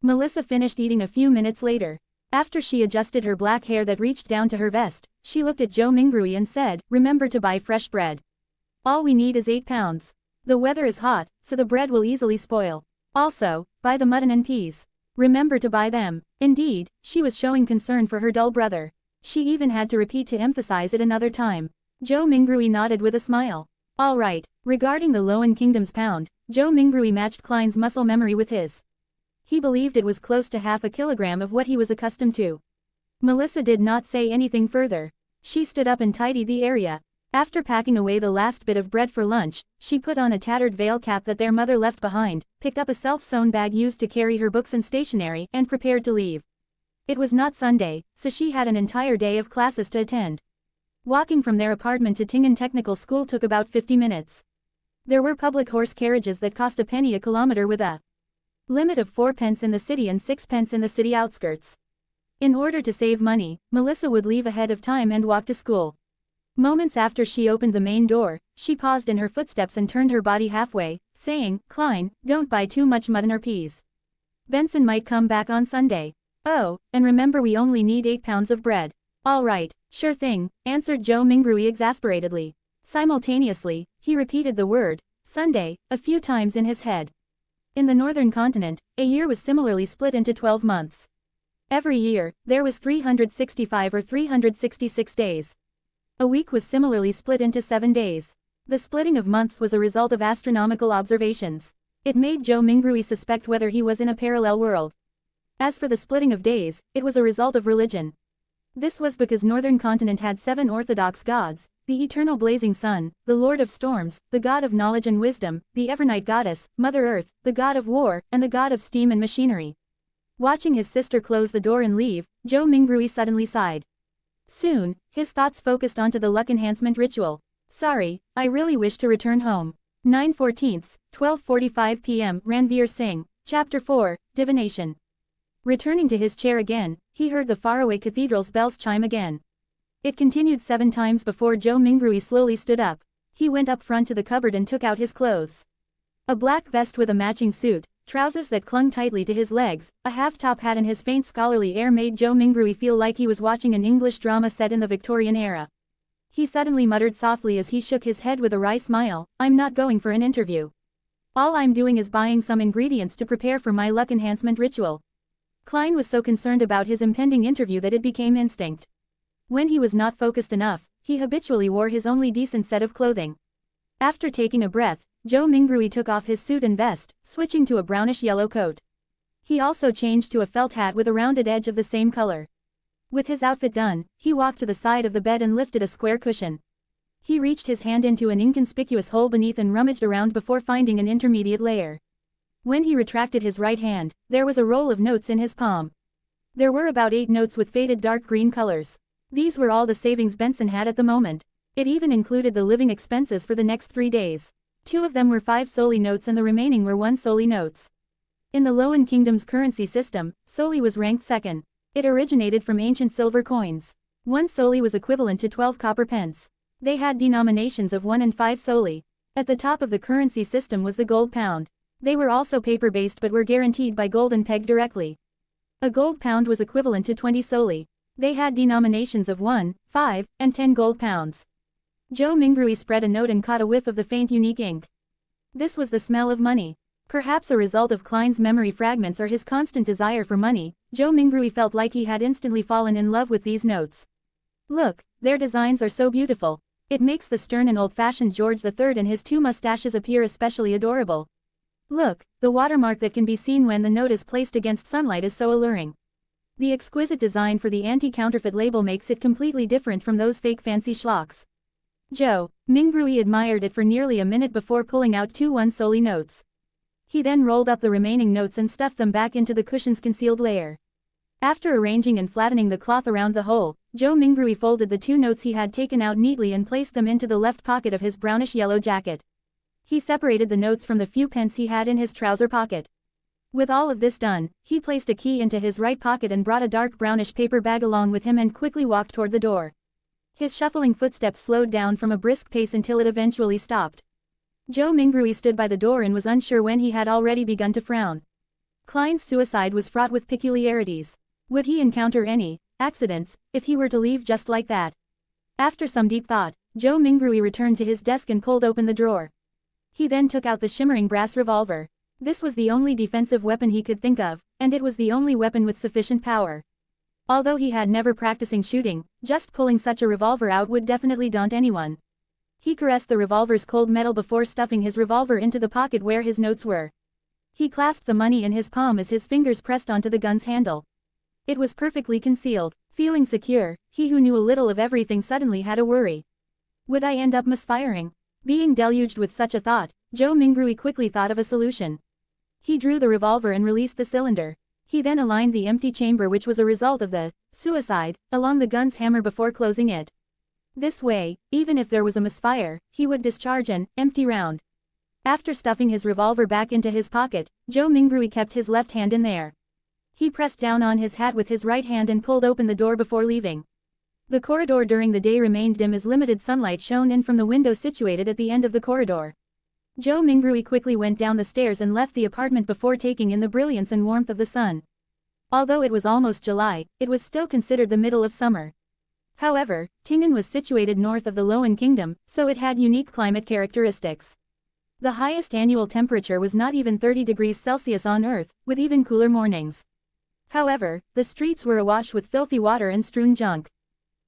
Melissa finished eating a few minutes later. After she adjusted her black hair that reached down to her vest, she looked at Joe Mingrui and said, "Remember to buy fresh bread. All we need is 8 pounds. The weather is hot, so the bread will easily spoil. Also, buy the mutton and peas. Remember to buy them." Indeed, she was showing concern for her dull brother. She even had to repeat to emphasize it another time. Joe Mingrui nodded with a smile. All right. Regarding the Lowen Kingdom's pound, Joe Mingrui matched Klein's muscle memory with his. He believed it was close to half a kilogram of what he was accustomed to. Melissa did not say anything further. She stood up and tidied the area. After packing away the last bit of bread for lunch, she put on a tattered veil cap that their mother left behind, picked up a self-sewn bag used to carry her books and stationery, and prepared to leave. It was not Sunday, so she had an entire day of classes to attend. Walking from their apartment to Tingen Technical School took about 50 minutes. There were public horse carriages that cost a penny a kilometer with a limit of 4 pence in the city and 6 pence in the city outskirts. In order to save money, Melissa would leave ahead of time and walk to school. Moments after she opened the main door, she paused in her footsteps and turned her body halfway, saying, "Klein, don't buy too much mutton or peas. Benson might come back on Sunday. Oh, and remember we only need 8 pounds of bread." "All right, sure thing," answered Joe Mingrui exasperatedly. Simultaneously, he repeated the word, Sunday, a few times in his head. In the northern continent, a year was similarly split into 12 months. Every year, there was 365 or 366 days. A week was similarly split into 7 days. The splitting of months was a result of astronomical observations. It made Zhou Mingrui suspect whether he was in a parallel world. As for the splitting of days, it was a result of religion. This was because northern continent had 7 orthodox gods: the eternal blazing sun, the lord of storms, the god of knowledge and wisdom, the evernight goddess, Mother Earth, the god of war, and the god of steam and machinery. Watching his sister close the door and leave, Zhou Mingrui suddenly sighed. Soon, his thoughts focused onto the luck enhancement ritual. Sorry, I really wish to return home. 9/14, 12:45 p.m. Ranveer Singh, Chapter 4, Divination. Returning to his chair again, he heard the faraway cathedral's bells chime again. It continued 7 times before Zhou Mingrui slowly stood up. He went up front to the cupboard and took out his clothes. A black vest with a matching suit, trousers that clung tightly to his legs, a half-top hat and his faint scholarly air made Zhou Mingrui feel like he was watching an English drama set in the Victorian era. He suddenly muttered softly as he shook his head with a wry smile, "I'm not going for an interview. All I'm doing is buying some ingredients to prepare for my luck enhancement ritual." Klein was so concerned about his impending interview that it became instinct. When he was not focused enough, he habitually wore his only decent set of clothing. After taking a breath, Zhou Mingrui took off his suit and vest, switching to a brownish-yellow coat. He also changed to a felt hat with a rounded edge of the same color. With his outfit done, he walked to the side of the bed and lifted a square cushion. He reached his hand into an inconspicuous hole beneath and rummaged around before finding an intermediate layer. When he retracted his right hand, there was a roll of notes in his palm. There were about 8 notes with faded dark green colors. These were all the savings Benson had at the moment. It even included the living expenses for the next 3 days. 2 of them were 5 Soli notes and the remaining were 1 Soli notes. In the Loan Kingdom's currency system, Soli was ranked second. It originated from ancient silver coins. 1 Soli was equivalent to 12 copper pence. They had denominations of 1 and 5 Soli. At the top of the currency system was the gold pound. They were also paper-based but were guaranteed by gold and pegged directly. A gold pound was equivalent to 20 Soli. They had denominations of 1, 5, and 10 gold pounds. Zhou Mingrui spread a note and caught a whiff of the faint unique ink. This was the smell of money. Perhaps a result of Klein's memory fragments or his constant desire for money, Zhou Mingrui felt like he had instantly fallen in love with these notes. Look, their designs are so beautiful. It makes the stern and old-fashioned George III and his 2 mustaches appear especially adorable. Look, the watermark that can be seen when the note is placed against sunlight is so alluring. The exquisite design for the anti-counterfeit label makes it completely different from those fake fancy schlocks. Zhou Mingrui admired it for nearly a minute before pulling out 2 1 Soli notes. He then rolled up the remaining notes and stuffed them back into the cushion's concealed layer. After arranging and flattening the cloth around the hole, Zhou Mingrui folded the 2 notes he had taken out neatly and placed them into the left pocket of his brownish-yellow jacket. He separated the notes from the few pence he had in his trouser pocket. With all of this done, he placed a key into his right pocket and brought a dark brownish paper bag along with him and quickly walked toward the door. His shuffling footsteps slowed down from a brisk pace until it eventually stopped. Zhou Mingrui stood by the door and was unsure when he had already begun to frown. Klein's suicide was fraught with peculiarities. Would he encounter any accidents if he were to leave just like that? After some deep thought, Zhou Mingrui returned to his desk and pulled open the drawer. He then took out the shimmering brass revolver. This was the only defensive weapon he could think of, and it was the only weapon with sufficient power. Although he had never practicing shooting, just pulling such a revolver out would definitely daunt anyone. He caressed the revolver's cold metal before stuffing his revolver into the pocket where his notes were. He clasped the money in his palm as his fingers pressed onto the gun's handle. It was perfectly concealed. Feeling secure, he who knew a little of everything suddenly had a worry. Would I end up misfiring? Being deluged with such a thought, Zhou Mingrui quickly thought of a solution. He drew the revolver and released the cylinder. He then aligned the empty chamber, which was a result of the suicide, along the gun's hammer before closing it. This way, even if there was a misfire, he would discharge an empty round. After stuffing his revolver back into his pocket, Zhou Mingrui kept his left hand in there. He pressed down on his hat with his right hand and pulled open the door before leaving. The corridor during the day remained dim as limited sunlight shone in from the window situated at the end of the corridor. Zhou Mingrui quickly went down the stairs and left the apartment before taking in the brilliance and warmth of the sun. Although it was almost July, it was still considered the middle of summer. However, Ting'an was situated north of the Loan Kingdom, so it had unique climate characteristics. The highest annual temperature was not even 30 degrees Celsius on Earth, with even cooler mornings. However, the streets were awash with filthy water and strewn junk.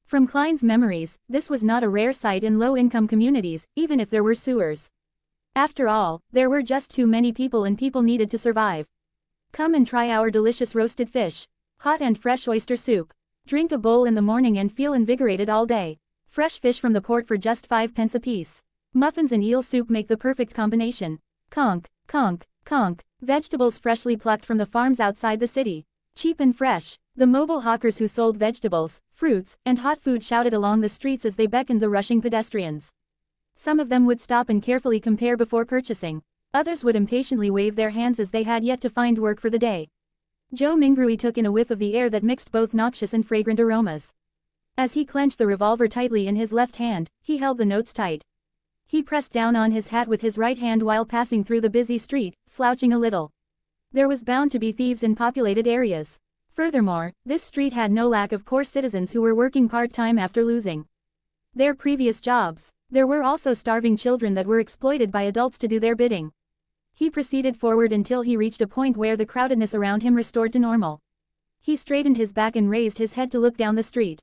From Klein's memories, this was not a rare sight in low-income communities, even if there were sewers. After all, there were just too many people and people needed to survive. Come and try our delicious roasted fish. Hot and fresh oyster soup. Drink a bowl in the morning and feel invigorated all day. Fresh fish from the port for just 5 pence apiece. Muffins and eel soup make the perfect combination. Conk, conk, conk. Vegetables freshly plucked from the farms outside the city. Cheap and fresh. The mobile hawkers who sold vegetables, fruits, and hot food shouted along the streets as they beckoned the rushing pedestrians. Some of them would stop and carefully compare before purchasing. Others would impatiently wave their hands as they had yet to find work for the day. Joe Mingrui took in a whiff of the air that mixed both noxious and fragrant aromas. As he clenched the revolver tightly in his left hand, he held the notes tight. He pressed down on his hat with his right hand while passing through the busy street, slouching a little. There was bound to be thieves in populated areas. Furthermore, this street had no lack of poor citizens who were working part-time after losing their previous jobs. There were also starving children that were exploited by adults to do their bidding. He proceeded forward until he reached a point where the crowdedness around him restored to normal. He straightened his back and raised his head to look down the street.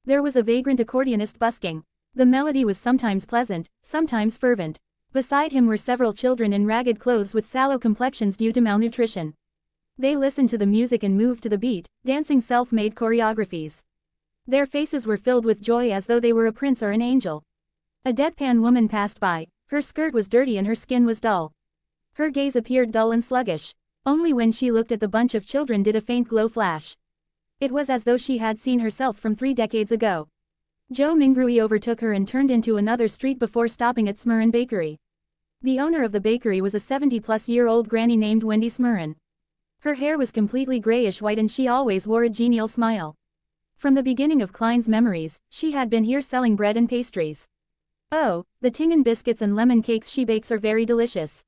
There was a vagrant accordionist busking. The melody was sometimes pleasant, sometimes fervent. Beside him were several children in ragged clothes with sallow complexions due to malnutrition. They listened to the music and moved to the beat, dancing self-made choreographies. Their faces were filled with joy as though they were a prince or an angel. A deadpan woman passed by. Her skirt was dirty and her skin was dull. Her gaze appeared dull and sluggish. Only when she looked at the bunch of children did a faint glow flash. It was as though she had seen herself from 3 decades ago. Joe Mingrui overtook her and turned into another street before stopping at Smurren Bakery. The owner of the bakery was a 70-plus-year-old granny named Wendy Smurren. Her hair was completely grayish-white and she always wore a genial smile. From the beginning of Klein's memories, she had been here selling bread and pastries. Oh, the Tingen biscuits and lemon cakes she bakes are very delicious.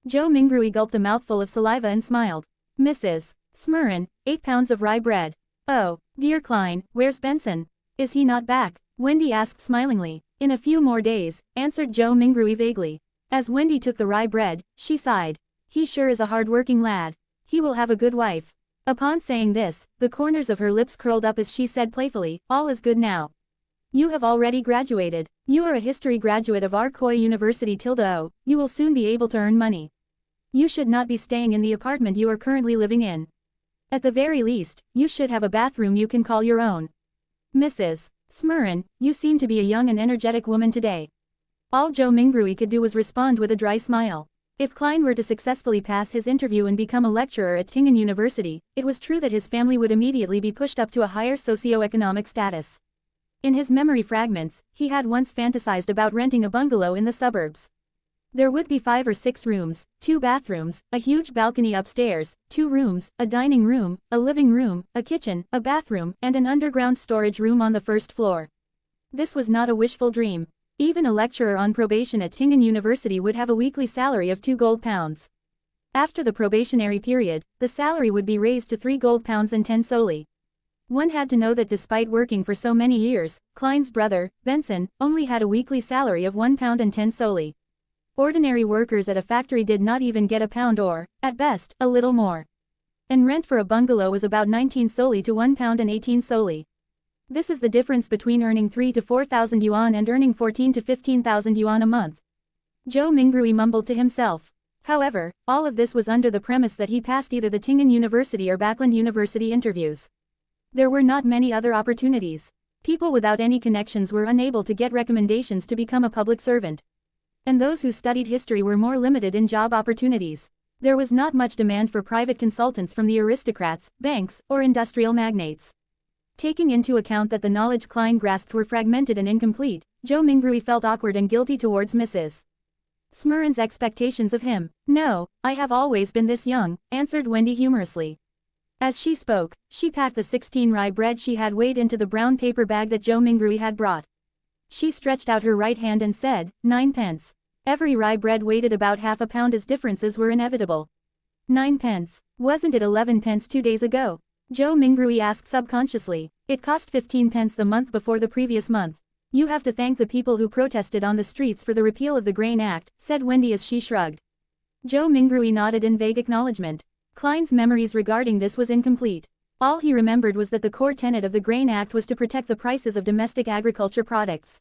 Joe Mingrui gulped a mouthful of saliva and smiled. Mrs. Smurren, 8 pounds of rye bread. Oh, dear Klein, where's Benson? Is he not back? Wendy asked smilingly. In a few more days, answered Joe Mingrui vaguely. As Wendy took the rye bread, she sighed. He sure is a hard-working lad. He will have a good wife. Upon saying this, the corners of her lips curled up as she said playfully, all is good now. You have already graduated. You are a history graduate of Arkoi University ~O. You will soon be able to earn money. You should not be staying in the apartment you are currently living in. At the very least, you should have a bathroom you can call your own. Mrs. Smurren, you seem to be a young and energetic woman today. All Joe Mingrui could do was respond with a dry smile. If Klein were to successfully pass his interview and become a lecturer at Tingen University, it was true that his family would immediately be pushed up to a higher socio-economic status. In his memory fragments, he had once fantasized about renting a bungalow in the suburbs. There would be 5 or 6 rooms, 2 bathrooms, a huge balcony upstairs, 2 rooms, a dining room, a living room, a kitchen, a bathroom, and an underground storage room on the first floor. This was not a wishful dream. Even a lecturer on probation at Tingen University would have a weekly salary of 2 gold pounds. After the probationary period, the salary would be raised to 3 gold pounds and 10 soli. One had to know that despite working for so many years, Klein's brother, Benson, only had a weekly salary of 1 pound and 10 soli. Ordinary workers at a factory did not even get a pound or, at best, a little more. And rent for a bungalow was about 19 soli to 1 pound and 18 soli. This is the difference between earning 3 to 4,000 yuan and earning 14 to 15,000 yuan a month. Joe Mingrui mumbled to himself. However, all of this was under the premise that he passed either the Tingen University or Backland University interviews. There were not many other opportunities. People without any connections were unable to get recommendations to become a public servant. And those who studied history were more limited in job opportunities. There was not much demand for private consultants from the aristocrats, banks, or industrial magnates. Taking into account that the knowledge Klein grasped were fragmented and incomplete, Joe Mingrui felt awkward and guilty towards Mrs. Smurren's expectations of him. No, I have always been this young, answered Wendy humorously. As she spoke, she packed the 16 rye bread she had weighed into the brown paper bag that Joe Mingrui had brought. She stretched out her right hand and said, 9 pence. Every rye bread weighted about half a pound as differences were inevitable. 9 pence. Wasn't it 11 pence 2 days ago? Joe Mingrui asked subconsciously. It cost 15 pence the month before the previous month. You have to thank the people who protested on the streets for the repeal of the Grain Act, said Wendy as she shrugged. Joe Mingrui nodded in vague acknowledgement. Klein's memories regarding this was incomplete. All he remembered was that the core tenet of the Grain Act was to protect the prices of domestic agriculture products.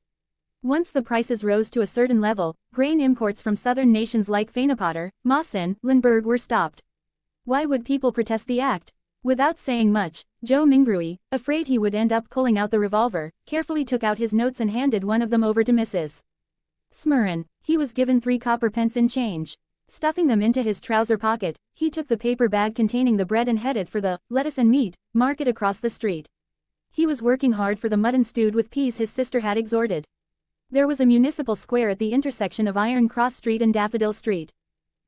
Once the prices rose to a certain level, grain imports from southern nations like Fanapotter, Maasen, Lindbergh were stopped. Why would people protest the act? Without saying much, Joe Mingrui, afraid he would end up pulling out the revolver, carefully took out his notes and handed one of them over to Mrs. Smurrin. He was given 3 copper pence in change. Stuffing them into his trouser pocket, he took the paper bag containing the bread and headed for the lettuce and meat market across the street. He was working hard for the mutton stewed with peas his sister had exhorted. There was a municipal square at the intersection of Iron Cross Street and Daffodil Street.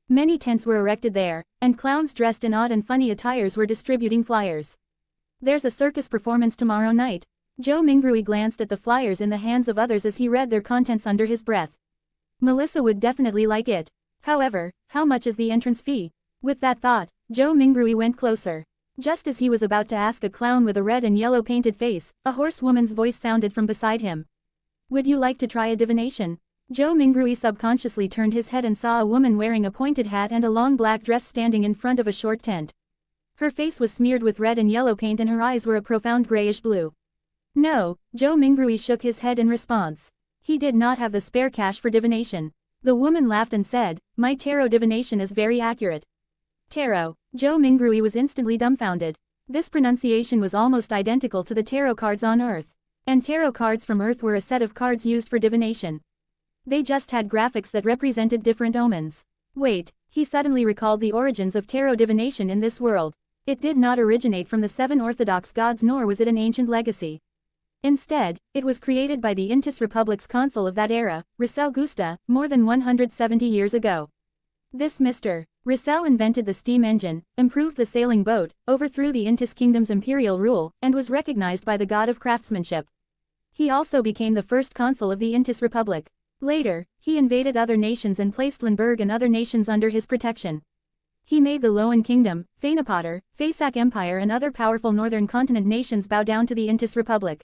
Many tents were erected there, and clowns dressed in odd and funny attires were distributing flyers. There's a circus performance tomorrow night. Joe Mingrui glanced at the flyers in the hands of others as he read their contents under his breath. Melissa would definitely like it. However, how much is the entrance fee? With that thought, Joe Mingrui went closer. Just as he was about to ask a clown with a red and yellow painted face, a hoarse woman's voice sounded from beside him. Would you like to try a divination? Joe Mingrui subconsciously turned his head and saw a woman wearing a pointed hat and a long black dress standing in front of a short tent. Her face was smeared with red and yellow paint and her eyes were a profound grayish blue. No, Joe Mingrui shook his head in response. He did not have the spare cash for divination. The woman laughed and said, "My tarot divination is very accurate." Tarot. Joe Mingrui was instantly dumbfounded. This pronunciation was almost identical to the tarot cards on Earth. And tarot cards from Earth were a set of cards used for divination. They just had graphics that represented different omens. Wait, he suddenly recalled the origins of tarot divination in this world. It did not originate from the 7 Orthodox gods nor was it an ancient legacy. Instead, it was created by the Intis Republic's consul of that era, Rissel Gusta, more than 170 years ago. This Mr. Rissel invented the steam engine, improved the sailing boat, overthrew the Intis kingdom's imperial rule, and was recognized by the god of craftsmanship. He also became the first consul of the Intis Republic. Later, he invaded other nations and placed Lindbergh and other nations under his protection. He made the Loan Kingdom, Fanapotter, Fasak Empire and other powerful northern continent nations bow down to the Intis Republic.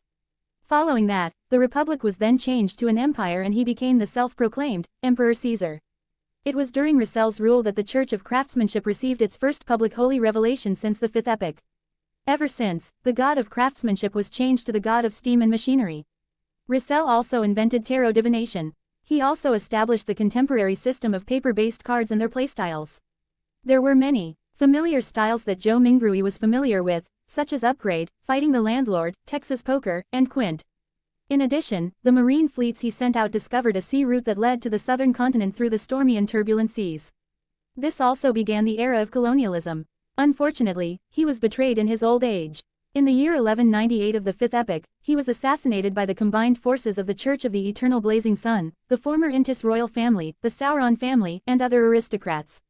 Following that, the Republic was then changed to an empire and he became the self-proclaimed Emperor Caesar. It was during Rissel's rule that the Church of Craftsmanship received its first public holy revelation since the 5th epoch. Ever since, the god of craftsmanship was changed to the god of steam and machinery. Rissel also invented tarot divination. He also established the contemporary system of paper-based cards and their playstyles. There were many familiar styles that Joe Mingrui was familiar with, such as Upgrade, Fighting the Landlord, Texas Poker, and Quint. In addition, the marine fleets he sent out discovered a sea route that led to the southern continent through the stormy and turbulent seas. This also began the era of colonialism. Unfortunately, he was betrayed in his old age. In the year 1198 of the 5th epoch, he was assassinated by the combined forces of the Church of the Eternal Blazing Sun, the former Intis royal family, the Sauron family, and other aristocrats.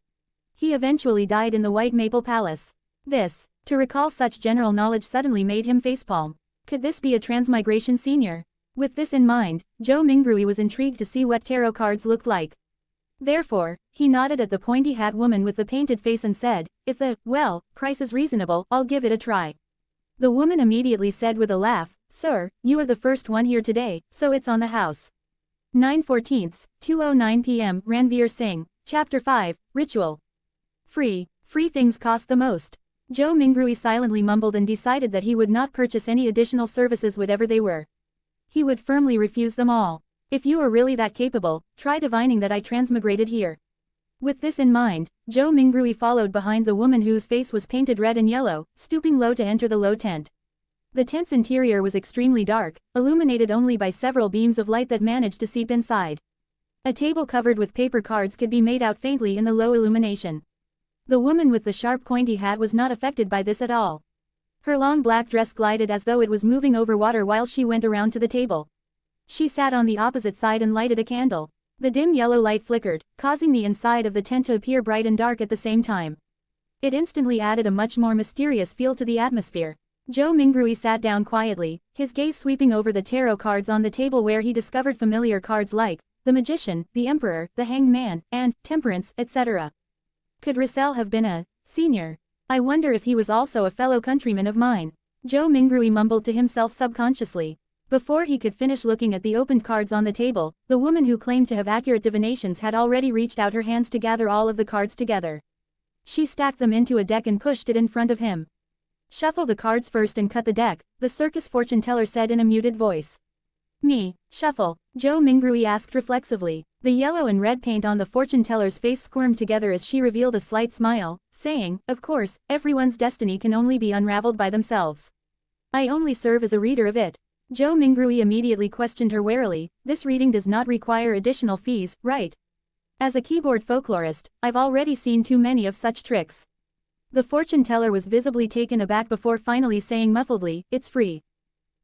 He eventually died in the White Maple Palace. To recall such general knowledge suddenly made him facepalm. Could this be a transmigration senior? With this in mind, Joe Mingrui was intrigued to see what tarot cards looked like. Therefore, he nodded at the pointy hat woman with the painted face and said, "If the, price is reasonable, I'll give it a try." The woman immediately said with a laugh, "Sir, you are the first one here today, so it's on the house." 9/14, 2:09 p.m. Ranveer Singh, Chapter 5, Ritual. Free things cost the most. Joe Mingrui silently mumbled and decided that he would not purchase any additional services whatever they were. He would firmly refuse them all. If you are really that capable, try divining that I transmigrated here. With this in mind, Joe Mingrui followed behind the woman whose face was painted red and yellow, stooping low to enter the low tent. The tent's interior was extremely dark, illuminated only by several beams of light that managed to seep inside. A table covered with paper cards could be made out faintly in the low illumination. The woman with the sharp pointy hat was not affected by this at all. Her long black dress glided as though it was moving over water while she went around to the table. She sat on the opposite side and lighted a candle. The dim yellow light flickered, causing the inside of the tent to appear bright and dark at the same time. It instantly added a much more mysterious feel to the atmosphere. Joe Mingrui sat down quietly, his gaze sweeping over the tarot cards on the table where he discovered familiar cards like the Magician, the Emperor, the Hanged Man, and Temperance, etc. Could Rissel have been a senior? I wonder if he was also a fellow countryman of mine. Joe Mingrui mumbled to himself subconsciously. Before he could finish looking at the opened cards on the table, the woman who claimed to have accurate divinations had already reached out her hands to gather all of the cards together. She stacked them into a deck and pushed it in front of him. Shuffle the cards first and cut the deck, the circus fortune teller said in a muted voice. Me, shuffle, Joe Mingrui asked reflexively. The yellow and red paint on the fortune teller's face squirmed together as she revealed a slight smile, saying, of course, everyone's destiny can only be unraveled by themselves. I only serve as a reader of it. Joe Mingrui immediately questioned her warily, this reading does not require additional fees, right? As a keyboard folklorist, I've already seen too many of such tricks. The fortune teller was visibly taken aback before finally saying muffledly, it's free.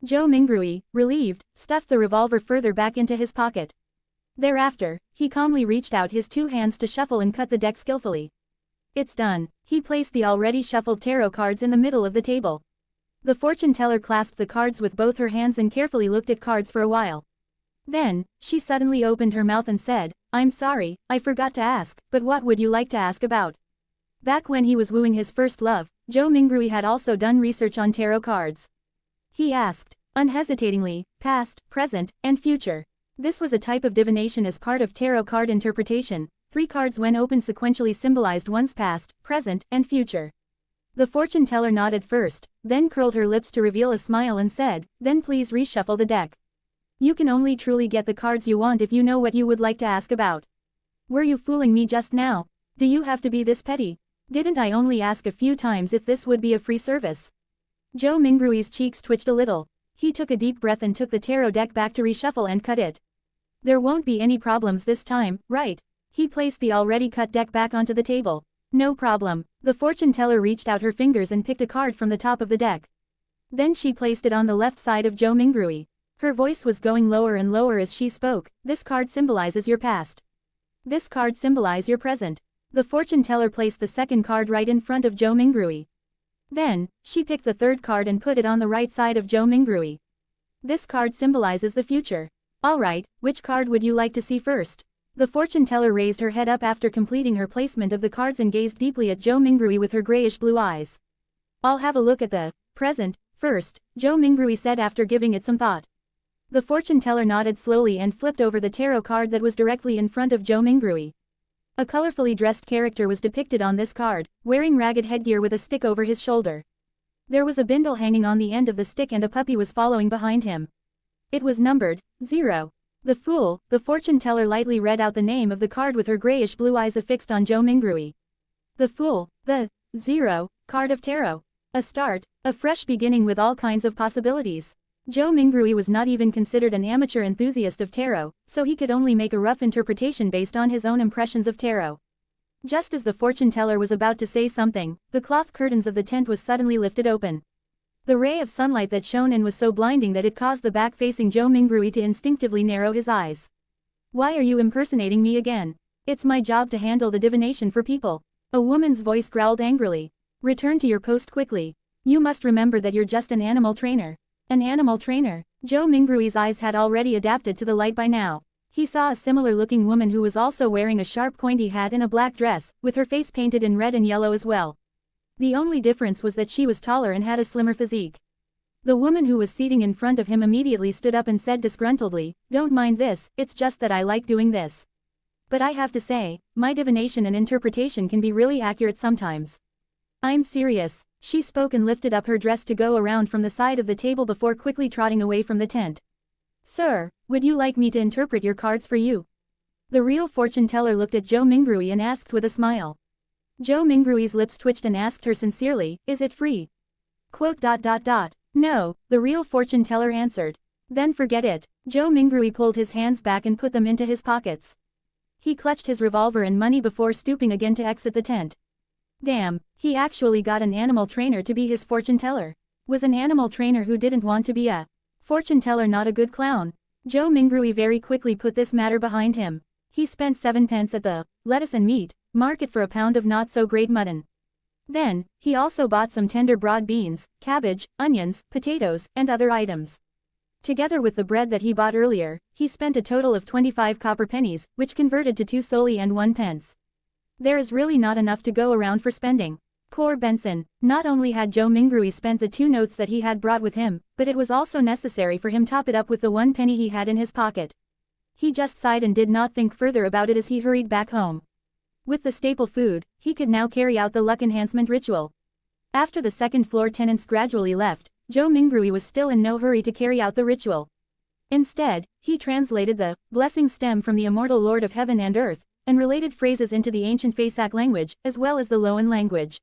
Joe Mingrui, relieved, stuffed the revolver further back into his pocket. Thereafter, he calmly reached out his two hands to shuffle and cut the deck skillfully. It's done. He placed the already shuffled tarot cards in the middle of the table. The fortune teller clasped the cards with both her hands and carefully looked at cards for a while. Then, she suddenly opened her mouth and said, I'm sorry, I forgot to ask, but what would you like to ask about? Back when he was wooing his first love, Joe Mingrui had also done research on tarot cards. He asked, unhesitatingly, past, present, and future. This was a type of divination as part of tarot card interpretation. 3 cards when opened sequentially symbolized one's past, present, and future. The fortune teller nodded first, then curled her lips to reveal a smile and said, then please reshuffle the deck. You can only truly get the cards you want if you know what you would like to ask about. Were you fooling me just now? Do you have to be this petty? Didn't I only ask a few times if this would be a free service? Joe Mingrui's cheeks twitched a little. He took a deep breath and took the tarot deck back to reshuffle and cut it. There won't be any problems this time, right? He placed the already cut deck back onto the table. No problem. The fortune teller reached out her fingers and picked a card from the top of the deck. Then she placed it on the left side of Joe Mingrui. Her voice was going lower and lower as she spoke. This card symbolizes your past. This card symbolizes your present. The fortune teller placed the second card right in front of Joe Mingrui. Then, she picked the third card and put it on the right side of Joe Mingrui. This card symbolizes the future. Alright, which card would you like to see first? The fortune teller raised her head up after completing her placement of the cards and gazed deeply at Joe Mingrui with her grayish blue eyes. I'll have a look at the present first, Joe Mingrui said after giving it some thought. The fortune teller nodded slowly and flipped over the tarot card that was directly in front of Joe Mingrui. A colorfully dressed character was depicted on this card, wearing ragged headgear with a stick over his shoulder. There was a bindle hanging on the end of the stick and a puppy was following behind him. It was numbered 0. The Fool, the fortune teller lightly read out the name of the card with her grayish blue eyes affixed on Joe Mingrui. The Fool, the 0 card of tarot. A start, a fresh beginning with all kinds of possibilities. Joe Mingrui was not even considered an amateur enthusiast of tarot, so he could only make a rough interpretation based on his own impressions of tarot. Just as the fortune teller was about to say something, the cloth curtains of the tent was suddenly lifted open. The ray of sunlight that shone in was so blinding that it caused the back-facing Joe Mingrui to instinctively narrow his eyes. Why are you impersonating me again? It's my job to handle the divination for people. A woman's voice growled angrily. Return to your post quickly. You must remember that you're just an animal trainer. An animal trainer? Joe Mingrui's eyes had already adapted to the light by now. He saw a similar-looking woman who was also wearing a sharp pointy hat and a black dress, with her face painted in red and yellow as well. The only difference was that she was taller and had a slimmer physique. The woman who was seating in front of him immediately stood up and said disgruntledly, "Don't mind this, it's just that I like doing this. But I have to say, my divination and interpretation can be really accurate sometimes. I'm serious." She spoke and lifted up her dress to go around from the side of the table before quickly trotting away from the tent. "Sir, would you like me to interpret your cards for you?" The real fortune teller looked at Joe Mingrui and asked with a smile. Joe Mingrui's lips twitched and asked her sincerely, "Is it free?" "No," the real fortune teller answered. "Then forget it." Joe Mingrui pulled his hands back and put them into his pockets. He clutched his revolver and money before stooping again to exit the tent. Damn, he actually got an animal trainer to be his fortune teller. Was an animal trainer who didn't want to be a fortune teller not a good clown? Joe Mingrui very quickly put this matter behind him. He spent 7 pence at the lettuce and meat market for a pound of not-so-great mutton. Then, he also bought some tender broad beans, cabbage, onions, potatoes, and other items. Together with the bread that he bought earlier, he spent a total of 25 copper pennies, which converted to 2 soldi and 1 pence. There is really not enough to go around for spending. Poor Benson. Not only had Joe Mingrui spent the 2 notes that he had brought with him, but it was also necessary for him to top it up with the 1 penny he had in his pocket. He just sighed and did not think further about it as he hurried back home. With the staple food, he could now carry out the luck enhancement ritual. After the second-floor tenants gradually left, Joe Mingrui was still in no hurry to carry out the ritual. Instead, he translated the blessing stem from the immortal Lord of Heaven and Earth, and related phrases into the ancient Fasak language, as well as the Loan language.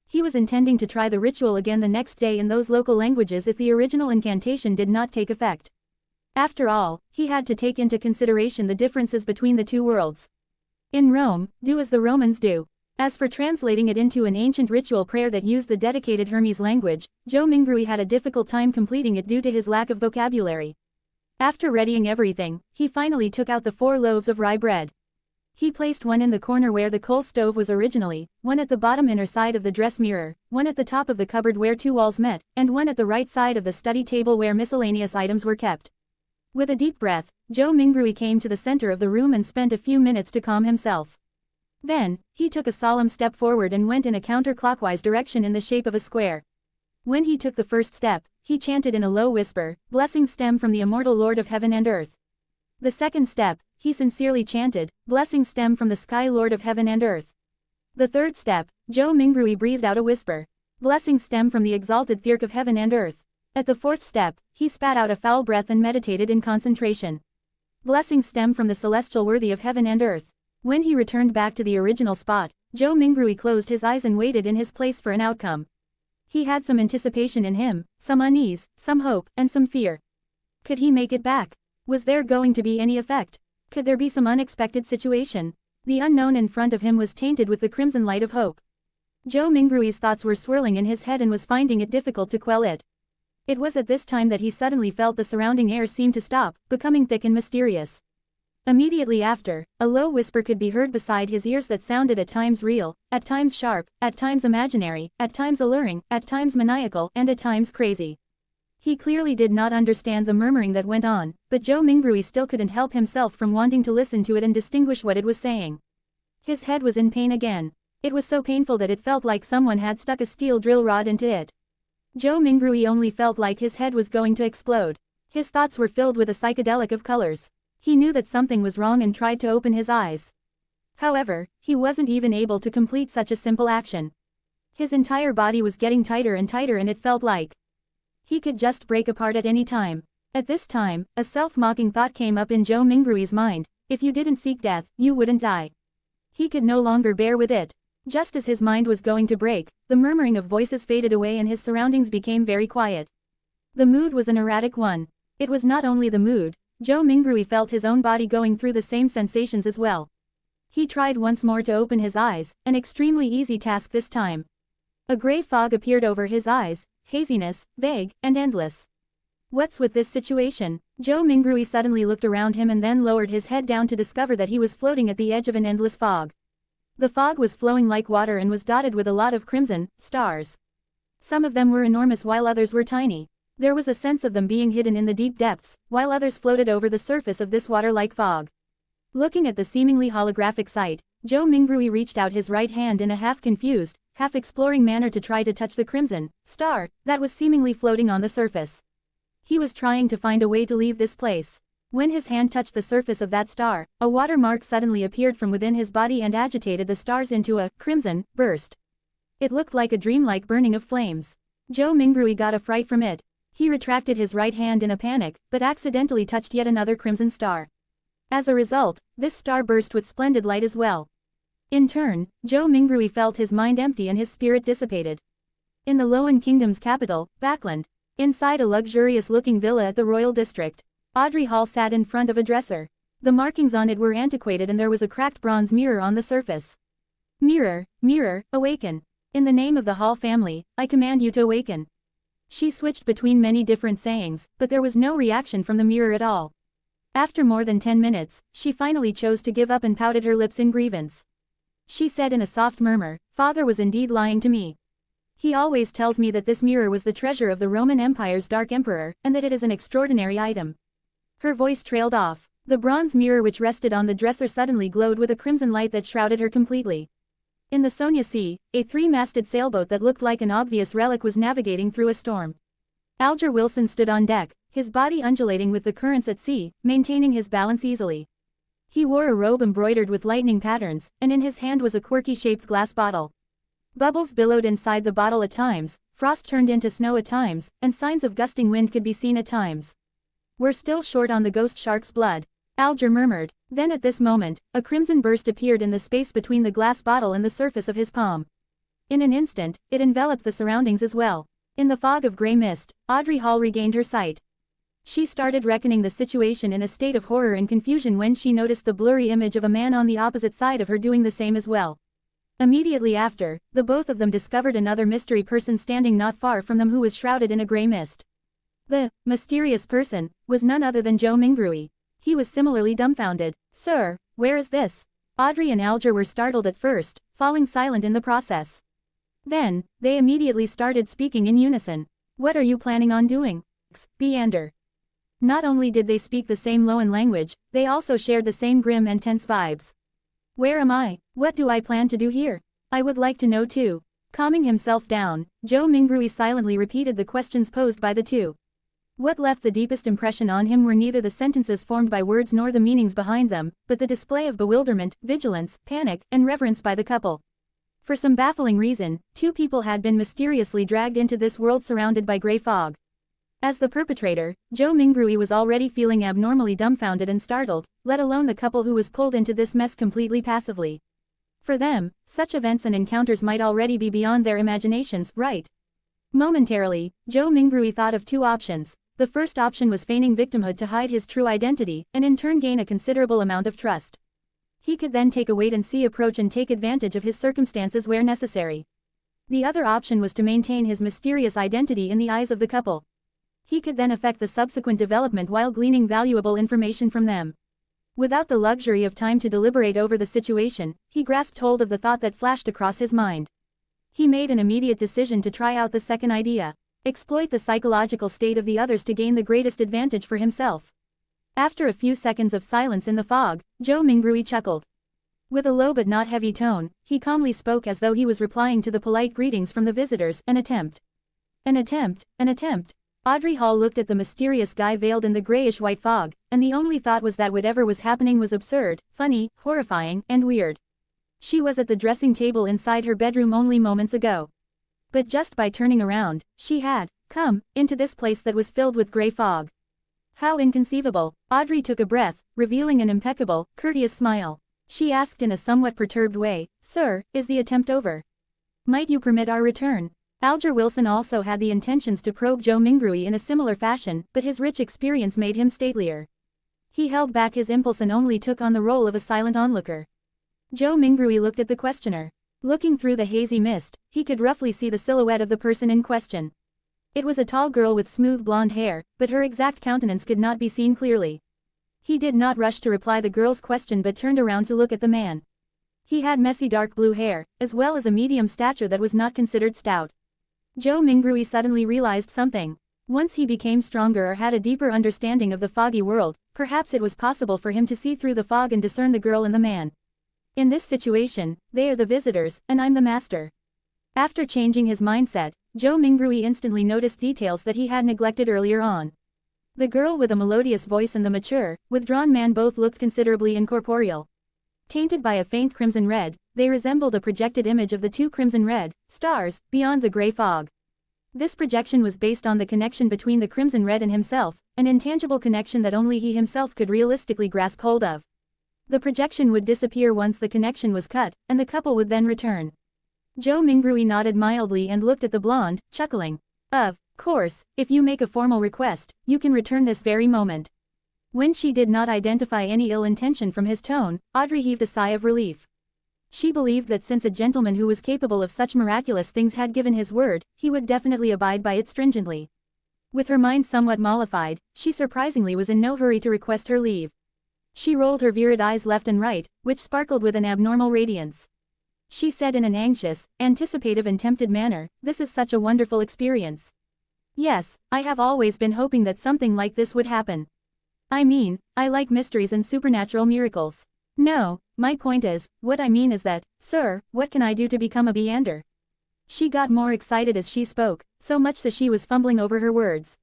He was intending to try the ritual again the next day in those local languages if the original incantation did not take effect. After all, he had to take into consideration the differences between the two worlds. In Rome, do as the Romans do. As for translating it into an ancient ritual prayer that used the dedicated Hermes language, Joe Mingrui had a difficult time completing it due to his lack of vocabulary. After readying everything, he finally took out the 4 loaves of rye bread. He placed one in the corner where the coal stove was originally, one at the bottom inner side of the dress mirror, one at the top of the cupboard where 2 walls met, and one at the right side of the study table where miscellaneous items were kept. With a deep breath, Joe Mingrui came to the center of the room and spent a few minutes to calm himself. Then, he took a solemn step forward and went in a counterclockwise direction in the shape of a square. When he took the first step, he chanted in a low whisper, "Blessing stem from the immortal Lord of Heaven and Earth." The second step, he sincerely chanted, "Blessing stem from the Sky Lord of Heaven and Earth." The third step, Joe Mingrui breathed out a whisper, "Blessing stem from the exalted Thirk of Heaven and Earth." At the fourth step, he spat out a foul breath and meditated in concentration. "Blessing stem from the celestial worthy of heaven and earth." When he returned back to the original spot, Joe Mingrui closed his eyes and waited in his place for an outcome. He had some anticipation in him, some unease, some hope, and some fear. Could he make it back? Was there going to be any effect? Could there be some unexpected situation? The unknown in front of him was tainted with the crimson light of hope. Joe Mingrui's thoughts were swirling in his head and was finding it difficult to quell it. It was at this time that he suddenly felt the surrounding air seem to stop, becoming thick and mysterious. Immediately after, a low whisper could be heard beside his ears that sounded at times real, at times sharp, at times imaginary, at times alluring, at times maniacal, and at times crazy. He clearly did not understand the murmuring that went on, but Joe Mingrui still couldn't help himself from wanting to listen to it and distinguish what it was saying. His head was in pain again. It was so painful that it felt like someone had stuck a steel drill rod into it. Joe Mingrui only felt like his head was going to explode. His thoughts were filled with a psychedelic of colors. He knew that something was wrong and tried to open his eyes. However, he wasn't even able to complete such a simple action. His entire body was getting tighter and it felt like he could just break apart at any time. At this time, a self-mocking thought came up in Joe Mingrui's mind: if you didn't seek death, you wouldn't die. He could no longer bear with it. Just as his mind was going to break, the murmuring of voices faded away and his surroundings became very quiet. The mood was an erratic one. It was not only the mood. Joe Mingrui felt his own body going through the same sensations as well. He tried once more to open his eyes, an extremely easy task this time. A gray fog appeared over his eyes, haziness, vague, and endless. What's with this situation? Joe Mingrui suddenly looked around him and then lowered his head down to discover that he was floating at the edge of an endless fog. The fog was flowing like water and was dotted with a lot of crimson stars. Some of them were enormous while others were tiny. There was a sense of them being hidden in the deep depths, while others floated over the surface of this water-like fog. Looking at the seemingly holographic sight, Joe Mingrui reached out his right hand in a half-confused, half-exploring manner to try to touch the crimson star that was seemingly floating on the surface. He was trying to find a way to leave this place. When his hand touched the surface of that star, a watermark suddenly appeared from within his body and agitated the stars into a crimson burst. It looked like a dreamlike burning of flames. Joe Mingrui got a fright from it. He retracted his right hand in a panic, but accidentally touched yet another crimson star. As a result, this star burst with splendid light as well. In turn, Joe Mingrui felt his mind empty and his spirit dissipated. In the Loan Kingdom's capital, Backland, inside a luxurious-looking villa at the Royal District, Audrey Hall sat in front of a dresser. The markings on it were antiquated and there was a cracked bronze mirror on the surface. "Mirror, mirror, awaken. In the name of the Hall family, I command you to awaken." She switched between many different sayings, but there was no reaction from the mirror at all. After more than 10 minutes, she finally chose to give up and pouted her lips in grievance. She said in a soft murmur, "Father was indeed lying to me. He always tells me that this mirror was the treasure of the Roman Empire's Dark Emperor, and that it is an extraordinary item." Her voice trailed off. The bronze mirror which rested on the dresser suddenly glowed with a crimson light that shrouded her completely. In the Sonia Sea, a 3-masted sailboat that looked like an obvious relic was navigating through a storm. Alger Wilson stood on deck, his body undulating with the currents at sea, maintaining his balance easily. He wore a robe embroidered with lightning patterns, and in his hand was a quirky-shaped glass bottle. Bubbles billowed inside the bottle at times, frost turned into snow at times, and signs of gusting wind could be seen at times. "We're still short on the ghost shark's blood," Alger murmured. Then at this moment, a crimson burst appeared in the space between the glass bottle and the surface of his palm. In an instant, it enveloped the surroundings as well. In the fog of grey mist, Audrey Hall regained her sight. She started reckoning the situation in a state of horror and confusion when she noticed the blurry image of a man on the opposite side of her doing the same as well. Immediately after, the both of them discovered another mystery person standing not far from them who was shrouded in a grey mist. The mysterious person was none other than Joe Mingrui. He was similarly dumbfounded. "Sir, where is this?" Audrey and Alger were startled at first, falling silent in the process. Then, they immediately started speaking in unison. "What are you planning on doing, Beander?" Not only did they speak the same Loan language, they also shared the same grim and tense vibes. "Where am I? What do I plan to do here? I would like to know too." Calming himself down, Joe Mingrui silently repeated the questions posed by the two. What left the deepest impression on him were neither the sentences formed by words nor the meanings behind them, but the display of bewilderment, vigilance, panic, and reverence by the couple. For some baffling reason, two people had been mysteriously dragged into this world surrounded by grey fog. As the perpetrator, Joe Mingrui was already feeling abnormally dumbfounded and startled, let alone the couple who was pulled into this mess completely passively. For them, such events and encounters might already be beyond their imaginations, right? Momentarily, Joe Mingrui thought of two options. The first option was feigning victimhood to hide his true identity, and in turn gain a considerable amount of trust. He could then take a wait-and-see approach and take advantage of his circumstances where necessary. The other option was to maintain his mysterious identity in the eyes of the couple. He could then affect the subsequent development while gleaning valuable information from them. Without the luxury of time to deliberate over the situation, he grasped hold of the thought that flashed across his mind. He made an immediate decision to try out the second idea. Exploit the psychological state of the others to gain the greatest advantage for himself. After a few seconds of silence in the fog, Joe Mingrui chuckled. With a low but not heavy tone, he calmly spoke as though he was replying to the polite greetings from the visitors. "An attempt. An attempt, an attempt." Audrey Hall looked at the mysterious guy veiled in the grayish-white fog, and the only thought was that whatever was happening was absurd, funny, horrifying, and weird. She was at the dressing table inside her bedroom only moments ago. But just by turning around, she had come into this place that was filled with grey fog. How inconceivable. Audrey took a breath, revealing an impeccable, courteous smile. She asked in a somewhat perturbed way, "Sir, is the attempt over? Might you permit our return?" Alger Wilson also had the intentions to probe Joe Mingrui in a similar fashion, but his rich experience made him statelier. He held back his impulse and only took on the role of a silent onlooker. Joe Mingrui looked at the questioner. Looking through the hazy mist, he could roughly see the silhouette of the person in question. It was a tall girl with smooth blonde hair, but her exact countenance could not be seen clearly. He did not rush to reply the girl's question but turned around to look at the man. He had messy dark blue hair, as well as a medium stature that was not considered stout. Joe Mingrui suddenly realized something. Once he became stronger or had a deeper understanding of the foggy world, perhaps it was possible for him to see through the fog and discern the girl and the man. In this situation, they are the visitors, and I'm the master. After changing his mindset, Joe Mingrui instantly noticed details that he had neglected earlier on. The girl with a melodious voice and the mature, withdrawn man both looked considerably incorporeal. Tainted by a faint crimson red, they resembled a projected image of the two crimson red stars beyond the grey fog. This projection was based on the connection between the crimson red and himself, an intangible connection that only he himself could realistically grasp hold of. The projection would disappear once the connection was cut, and the couple would then return. Joe Mingrui nodded mildly and looked at the blonde, chuckling. "Of course, if you make a formal request, you can return this very moment." When she did not identify any ill intention from his tone, Audrey heaved a sigh of relief. She believed that since a gentleman who was capable of such miraculous things had given his word, he would definitely abide by it stringently. With her mind somewhat mollified, she surprisingly was in no hurry to request her leave. She rolled her virid eyes left and right, which sparkled with an abnormal radiance. She said in an anxious, anticipative and tempted manner, "This is such a wonderful experience. Yes, I have always been hoping that something like this would happen. I mean, I like mysteries and supernatural miracles. No, my point is, what I mean is that, sir, what can I do to become a Beander?" She got more excited as she spoke, so much so she was fumbling over her words.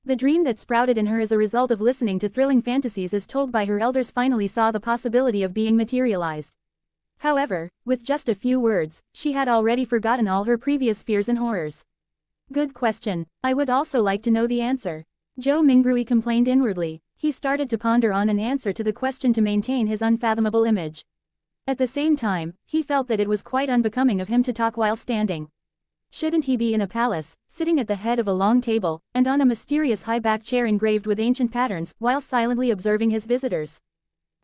The dream that sprouted in her as a result of listening to thrilling fantasies as told by her elders finally saw the possibility of being materialized. However, with just a few words, she had already forgotten all her previous fears and horrors. Good question. I would also like to know the answer. Zhou Mingrui complained inwardly. He started to ponder on an answer to the question to maintain his unfathomable image. At the same time, he felt that it was quite unbecoming of him to talk while standing. Shouldn't he be in a palace, sitting at the head of a long table, and on a mysterious high-backed chair engraved with ancient patterns, while silently observing his visitors?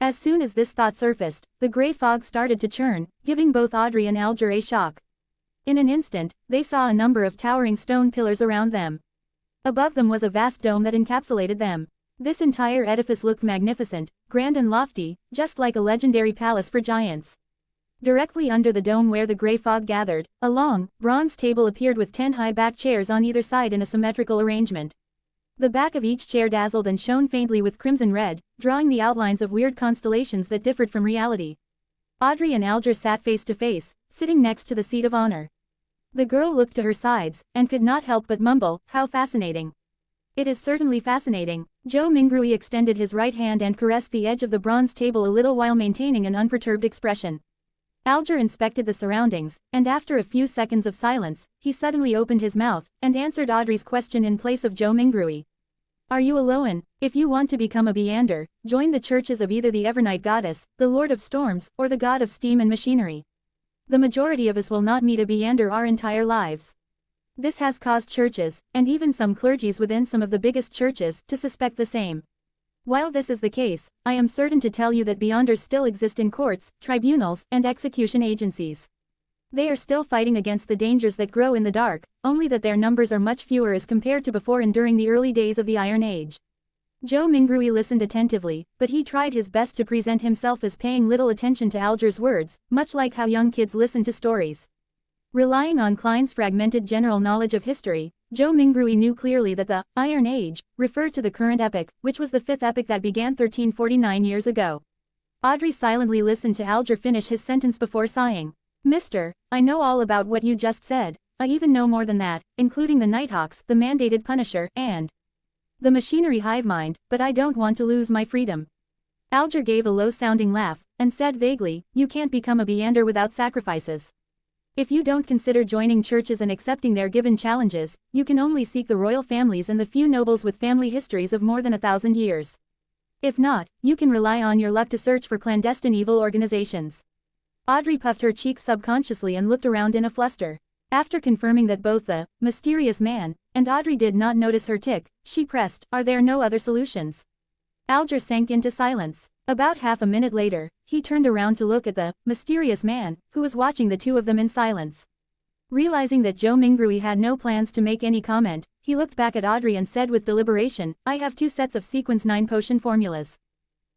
As soon as this thought surfaced, the gray fog started to churn, giving both Audrey and Alger a shock. In an instant, they saw a number of towering stone pillars around them. Above them was a vast dome that encapsulated them. This entire edifice looked magnificent, grand and lofty, just like a legendary palace for giants. Directly under the dome where the gray fog gathered, a long, bronze table appeared with 10 high-backed chairs on either side in a symmetrical arrangement. The back of each chair dazzled and shone faintly with crimson red, drawing the outlines of weird constellations that differed from reality. Audrey and Alger sat face to face, sitting next to the seat of honor. The girl looked to her sides, and could not help but mumble, "How fascinating." "It is certainly fascinating." Zhou Mingrui extended his right hand and caressed the edge of the bronze table a little while maintaining an unperturbed expression. Alger inspected the surroundings, and after a few seconds of silence, he suddenly opened his mouth, and answered Audrey's question in place of Zhou Mingrui. "Are you alone? If you want to become a Meander, join the churches of either the Evernight Goddess, the Lord of Storms, or the God of Steam and Machinery. The majority of us will not meet a Meander our entire lives." This has caused churches, and even some clergies within some of the biggest churches, to suspect the same. While this is the case, I am certain to tell you that Beyonders still exist in courts, tribunals, and execution agencies. They are still fighting against the dangers that grow in the dark, only that their numbers are much fewer as compared to before and during the early days of the Iron Age. Zhou Mingrui listened attentively, but he tried his best to present himself as paying little attention to Alger's words, much like how young kids listen to stories. Relying on Klein's fragmented general knowledge of history, Zhou Mingrui knew clearly that the Iron Age referred to the current epoch, which was the fifth epoch that began 1349 years ago. Audrey silently listened to Alger finish his sentence before sighing. "Mister, I know all about what you just said. I even know more than that, including the Nighthawks, the mandated Punisher, and the machinery hive mind, but I don't want to lose my freedom." Alger gave a low-sounding laugh, and said vaguely, "You can't become a Meander without sacrifices. If you don't consider joining churches and accepting their given challenges, you can only seek the royal families and the few nobles with family histories of more than 1,000 years. If not, you can rely on your luck to search for clandestine evil organizations." Audrey puffed her cheeks subconsciously and looked around in a fluster. After confirming that both the mysterious man and Audrey did not notice her tick, she pressed, "Are there no other solutions?" Alger sank into silence. About half a minute later, he turned around to look at the mysterious man, who was watching the two of them in silence. Realizing that Zhou Mingrui had no plans to make any comment, he looked back at Audrey and said with deliberation, "I have 2 sets of Sequence 9 potion formulas."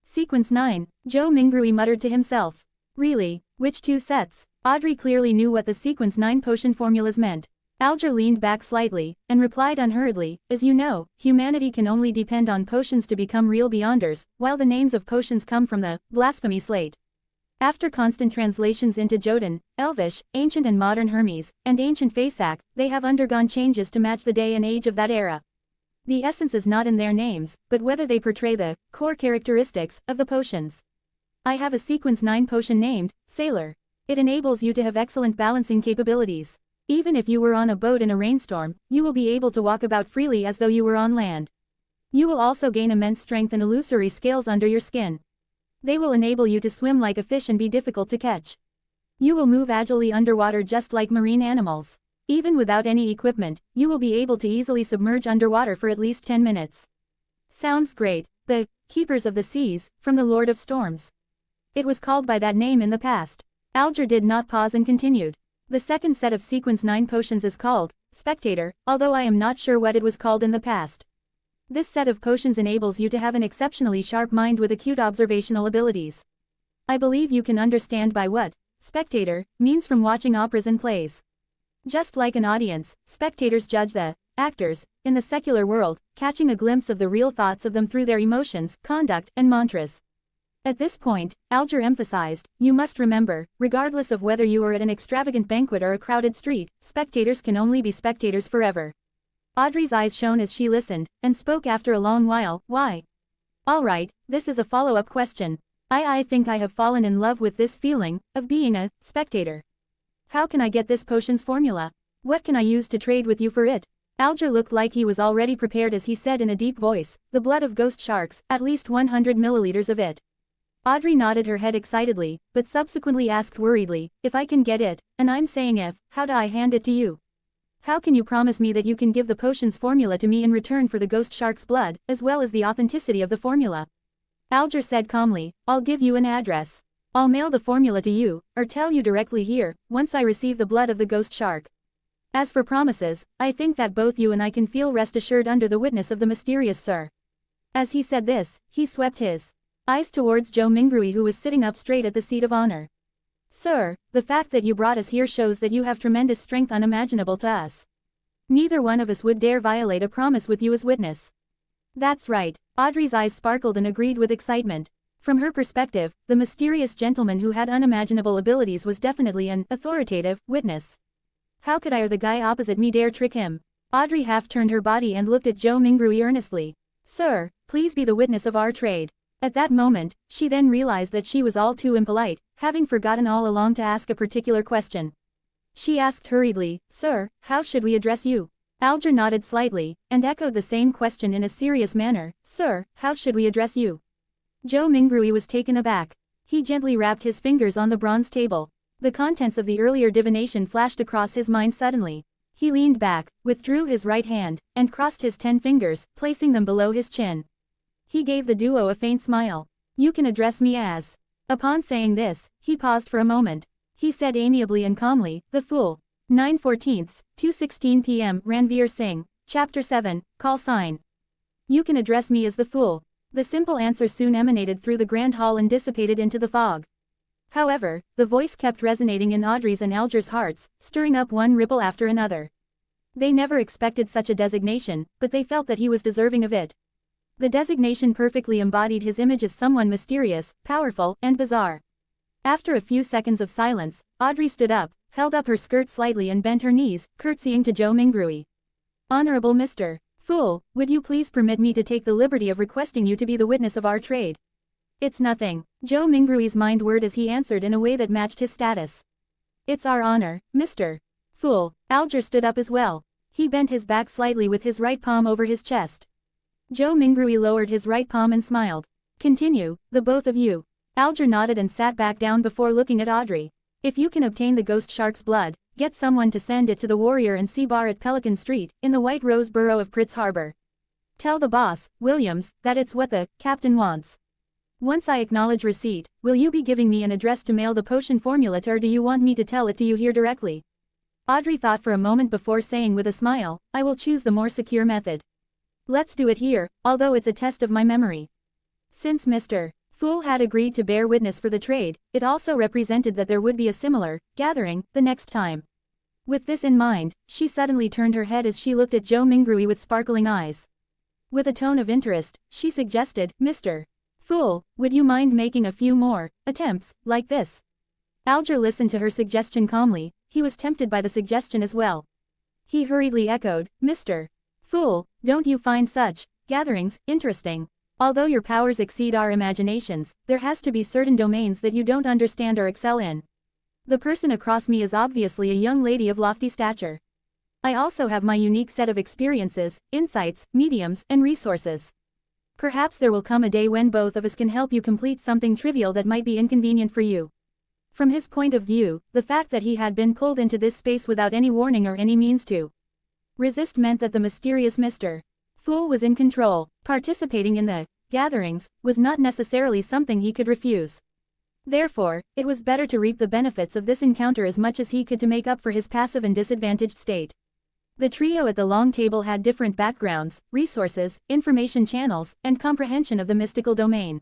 "Sequence 9, Zhou Mingrui muttered to himself. "Really? Which 2 sets?" Audrey clearly knew what the Sequence 9 potion formulas meant. Alger leaned back slightly, and replied unhurriedly, "As you know, humanity can only depend on potions to become real Beyonders, while the names of potions come from the blasphemy slate. After constant translations into Jotun, Elvish, Ancient and Modern Hermes, and Ancient Faesak, they have undergone changes to match the day and age of that era. The essence is not in their names, but whether they portray the core characteristics of the potions. I have a Sequence 9 potion named Sailor. It enables you to have excellent balancing capabilities. Even if you were on a boat in a rainstorm, you will be able to walk about freely as though you were on land. You will also gain immense strength and illusory scales under your skin. They will enable you to swim like a fish and be difficult to catch. You will move agilely underwater just like marine animals. Even without any equipment, you will be able to easily submerge underwater for at least 10 minutes. Sounds great. The Keepers of the Seas, from the Lord of Storms. It was called by that name in the past." Alger did not pause and continued. "The second set of Sequence 9 potions is called Spectator, although I am not sure what it was called in the past. This set of potions enables you to have an exceptionally sharp mind with acute observational abilities. I believe you can understand by what spectator means from watching operas and plays. Just like an audience, spectators judge the actors in the secular world, catching a glimpse of the real thoughts of them through their emotions, conduct, and mantras." At this point, Alger emphasized, "You must remember, regardless of whether you are at an extravagant banquet or a crowded street, spectators can only be spectators forever. Audrey's eyes shone as she listened, and spoke after a long while, why? Alright, this is a follow-up question. I think I have fallen in love with this feeling, of being a spectator. How can I get this potion's formula? What can I use to trade with you for it? Alger looked like he was already prepared as he said in a deep voice, the blood of ghost sharks, at least 100 milliliters of it. Audrey nodded her head excitedly, but subsequently asked worriedly, if I can get it, and I'm saying if, how do I hand it to you? How can you promise me that you can give the potion's formula to me in return for the ghost shark's blood, as well as the authenticity of the formula? Alger said calmly, I'll give you an address. I'll mail the formula to you, or tell you directly here, once I receive the blood of the ghost shark. As for promises, I think that both you and I can feel rest assured under the witness of the mysterious sir. As he said this, he swept his eyes towards Joe Mingrui, who was sitting up straight at the seat of honor. Sir, the fact that you brought us here shows that you have tremendous strength unimaginable to us. Neither one of us would dare violate a promise with you as witness. That's right, Audrey's eyes sparkled and agreed with excitement. From her perspective, the mysterious gentleman who had unimaginable abilities was definitely an authoritative witness. How could I or the guy opposite me dare trick him? Audrey half turned her body and looked at Joe Mingrui earnestly. Sir, please be the witness of our trade. At that moment, she then realized that she was all too impolite, having forgotten all along to ask a particular question. She asked hurriedly, Sir, how should we address you? Alger nodded slightly, and echoed the same question in a serious manner, Sir, how should we address you? Joe Mingrui was taken aback. He gently rapped his fingers on the bronze table. The contents of the earlier divination flashed across his mind suddenly. He leaned back, withdrew his right hand, and crossed his 10 fingers, placing them below his chin. He gave the duo a faint smile. You can address me as. Upon saying this, he paused for a moment. He said amiably and calmly, the fool. 9/14, 2:16 p.m. Ranveer Singh, Chapter 7, Call Sign. You can address me as the fool. The simple answer soon emanated through the grand hall and dissipated into the fog. However, the voice kept resonating in Audrey's and Alger's hearts, stirring up one ripple after another. They never expected such a designation, but they felt that he was deserving of it. The designation perfectly embodied his image as someone mysterious, powerful, and bizarre. After a few seconds of silence, Audrey stood up, held up her skirt slightly and bent her knees, curtsying to Joe Mingrui. Honorable Mr. Fool, would you please permit me to take the liberty of requesting you to be the witness of our trade? It's nothing, Joe Mingrui's mind whirred as he answered in a way that matched his status. It's our honor, Mr. Fool. Alger stood up as well. He bent his back slightly with his right palm over his chest. Joe Mingrui lowered his right palm and smiled. Continue, the both of you. Alger nodded and sat back down before looking at Audrey. If you can obtain the ghost shark's blood, get someone to send it to the Warrior and Sea Bar at Pelican Street, in the White Rose Borough of Pritz Harbor. Tell the boss, Williams, that it's what the captain wants. Once I acknowledge receipt, will you be giving me an address to mail the potion formula to, or do you want me to tell it to you here directly? Audrey thought for a moment before saying with a smile, I will choose the more secure method. Let's do it here, although it's a test of my memory. Since Mr. Fool had agreed to bear witness for the trade, it also represented that there would be a similar gathering the next time. With this in mind, she suddenly turned her head as she looked at Joe Mingrui with sparkling eyes. With a tone of interest, she suggested, Mr. Fool, would you mind making a few more attempts like this? Alger listened to her suggestion calmly. He was tempted by the suggestion as well. He hurriedly echoed, Mr. Fool, don't you find such gatherings interesting? Although your powers exceed our imaginations, there has to be certain domains that you don't understand or excel in. The person across me is obviously a young lady of lofty stature. I also have my unique set of experiences, insights, mediums, and resources. Perhaps there will come a day when both of us can help you complete something trivial that might be inconvenient for you. From his point of view, the fact that he had been pulled into this space without any warning or any means to resist meant that the mysterious Mr. Fool was in control. Participating in the gatherings was not necessarily something he could refuse. Therefore, it was better to reap the benefits of this encounter as much as he could to make up for his passive and disadvantaged state. The trio at the long table had different backgrounds, resources, information channels, and comprehension of the mystical domain.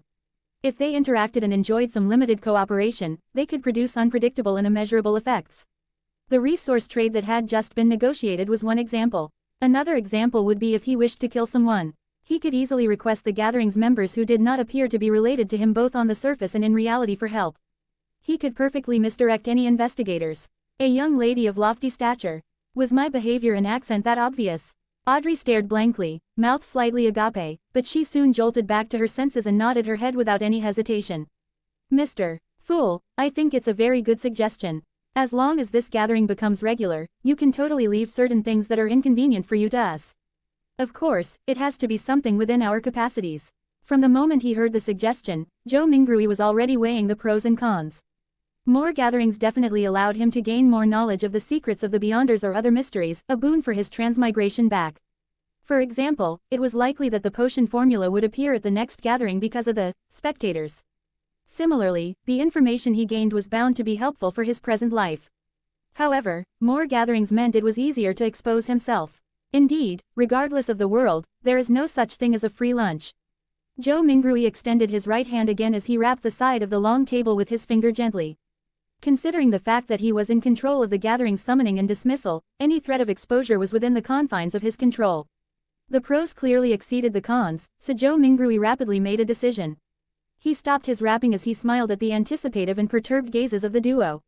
If they interacted and enjoyed some limited cooperation, they could produce unpredictable and immeasurable effects. The resource trade that had just been negotiated was one example. Another example would be if he wished to kill someone. He could easily request the gathering's members who did not appear to be related to him both on the surface and in reality for help. He could perfectly misdirect any investigators. A young lady of lofty stature. Was my behavior and accent that obvious? Audrey stared blankly, mouth slightly agape, but she soon jolted back to her senses and nodded her head without any hesitation. Mr. Fool, I think it's a very good suggestion. As long as this gathering becomes regular, you can totally leave certain things that are inconvenient for you to us. Of course, it has to be something within our capacities. From the moment he heard the suggestion, Zhou Mingrui was already weighing the pros and cons. More gatherings definitely allowed him to gain more knowledge of the secrets of the Beyonders or other mysteries, a boon for his transmigration back. For example, it was likely that the potion formula would appear at the next gathering because of the spectators. Similarly, the information he gained was bound to be helpful for his present life. However, more gatherings meant it was easier to expose himself. Indeed, regardless of the world, there is no such thing as a free lunch. Zhou Mingrui extended his right hand again as he rapped the side of the long table with his finger gently. Considering the fact that he was in control of the gathering's summoning and dismissal, any threat of exposure was within the confines of his control. The pros clearly exceeded the cons, so Zhou Mingrui rapidly made a decision. He stopped his rapping as he smiled at the anticipative and perturbed gazes of the duo.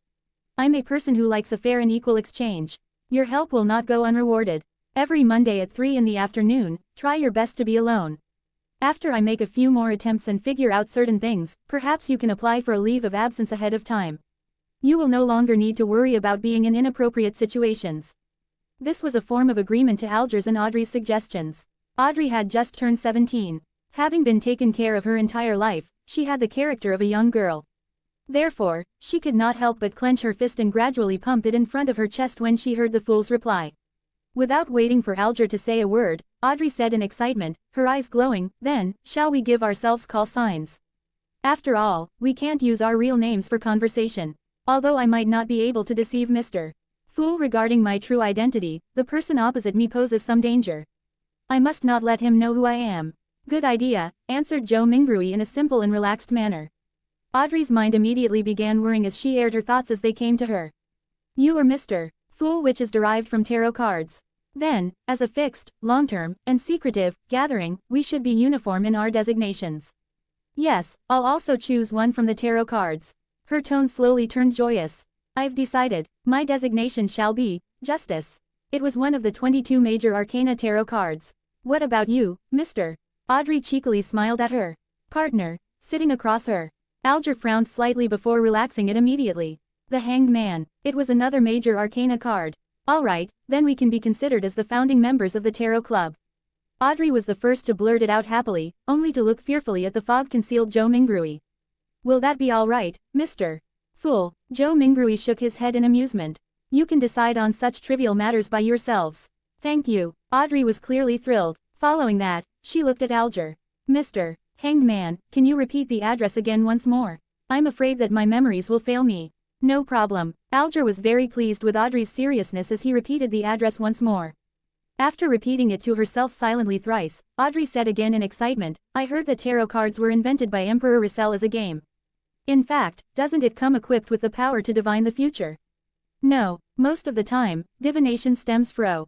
I'm a person who likes a fair and equal exchange. Your help will not go unrewarded. Every Monday at 3 in the afternoon, try your best to be alone. After I make a few more attempts and figure out certain things, perhaps you can apply for a leave of absence ahead of time. You will no longer need to worry about being in inappropriate situations. This was a form of agreement to Alger's and Audrey's suggestions. Audrey had just turned 17. Having been taken care of her entire life, she had the character of a young girl. Therefore, she could not help but clench her fist and gradually pump it in front of her chest when she heard the fool's reply. Without waiting for Alger to say a word, Audrey said in excitement, her eyes glowing, then, shall we give ourselves call signs? After all, we can't use our real names for conversation. Although I might not be able to deceive Mr. Fool regarding my true identity, the person opposite me poses some danger. I must not let him know who I am. Good idea, answered Zhou Mingrui in a simple and relaxed manner. Audrey's mind immediately began whirring as she aired her thoughts as they came to her. You are Mr. Fool, which is derived from tarot cards. Then, as a fixed, long-term, and secretive gathering, we should be uniform in our designations. Yes, I'll also choose one from the tarot cards. Her tone slowly turned joyous. I've decided. My designation shall be Justice. It was one of the 22 major arcana tarot cards. What about you, Mr.? Audrey cheekily smiled at her partner, sitting across her. Alger frowned slightly before relaxing it immediately. The Hanged Man. It was another major arcana card. All right, then we can be considered as the founding members of the Tarot Club. Audrey was the first to blurt it out happily, only to look fearfully at the fog-concealed Zhou Mingrui. Will that be all right, Mr. Fool? Zhou Mingrui shook his head in amusement. You can decide on such trivial matters by yourselves. Thank you. Audrey was clearly thrilled. Following that, she looked at Alger. Mr. Hanged Man, can you repeat the address again once more? I'm afraid that my memories will fail me. No problem. Alger was very pleased with Audrey's seriousness as he repeated the address once more. After repeating it to herself silently thrice, Audrey said again in excitement, I heard that tarot cards were invented by Emperor Russell as a game. In fact, doesn't it come equipped with the power to divine the future? No, most of the time, divination stems from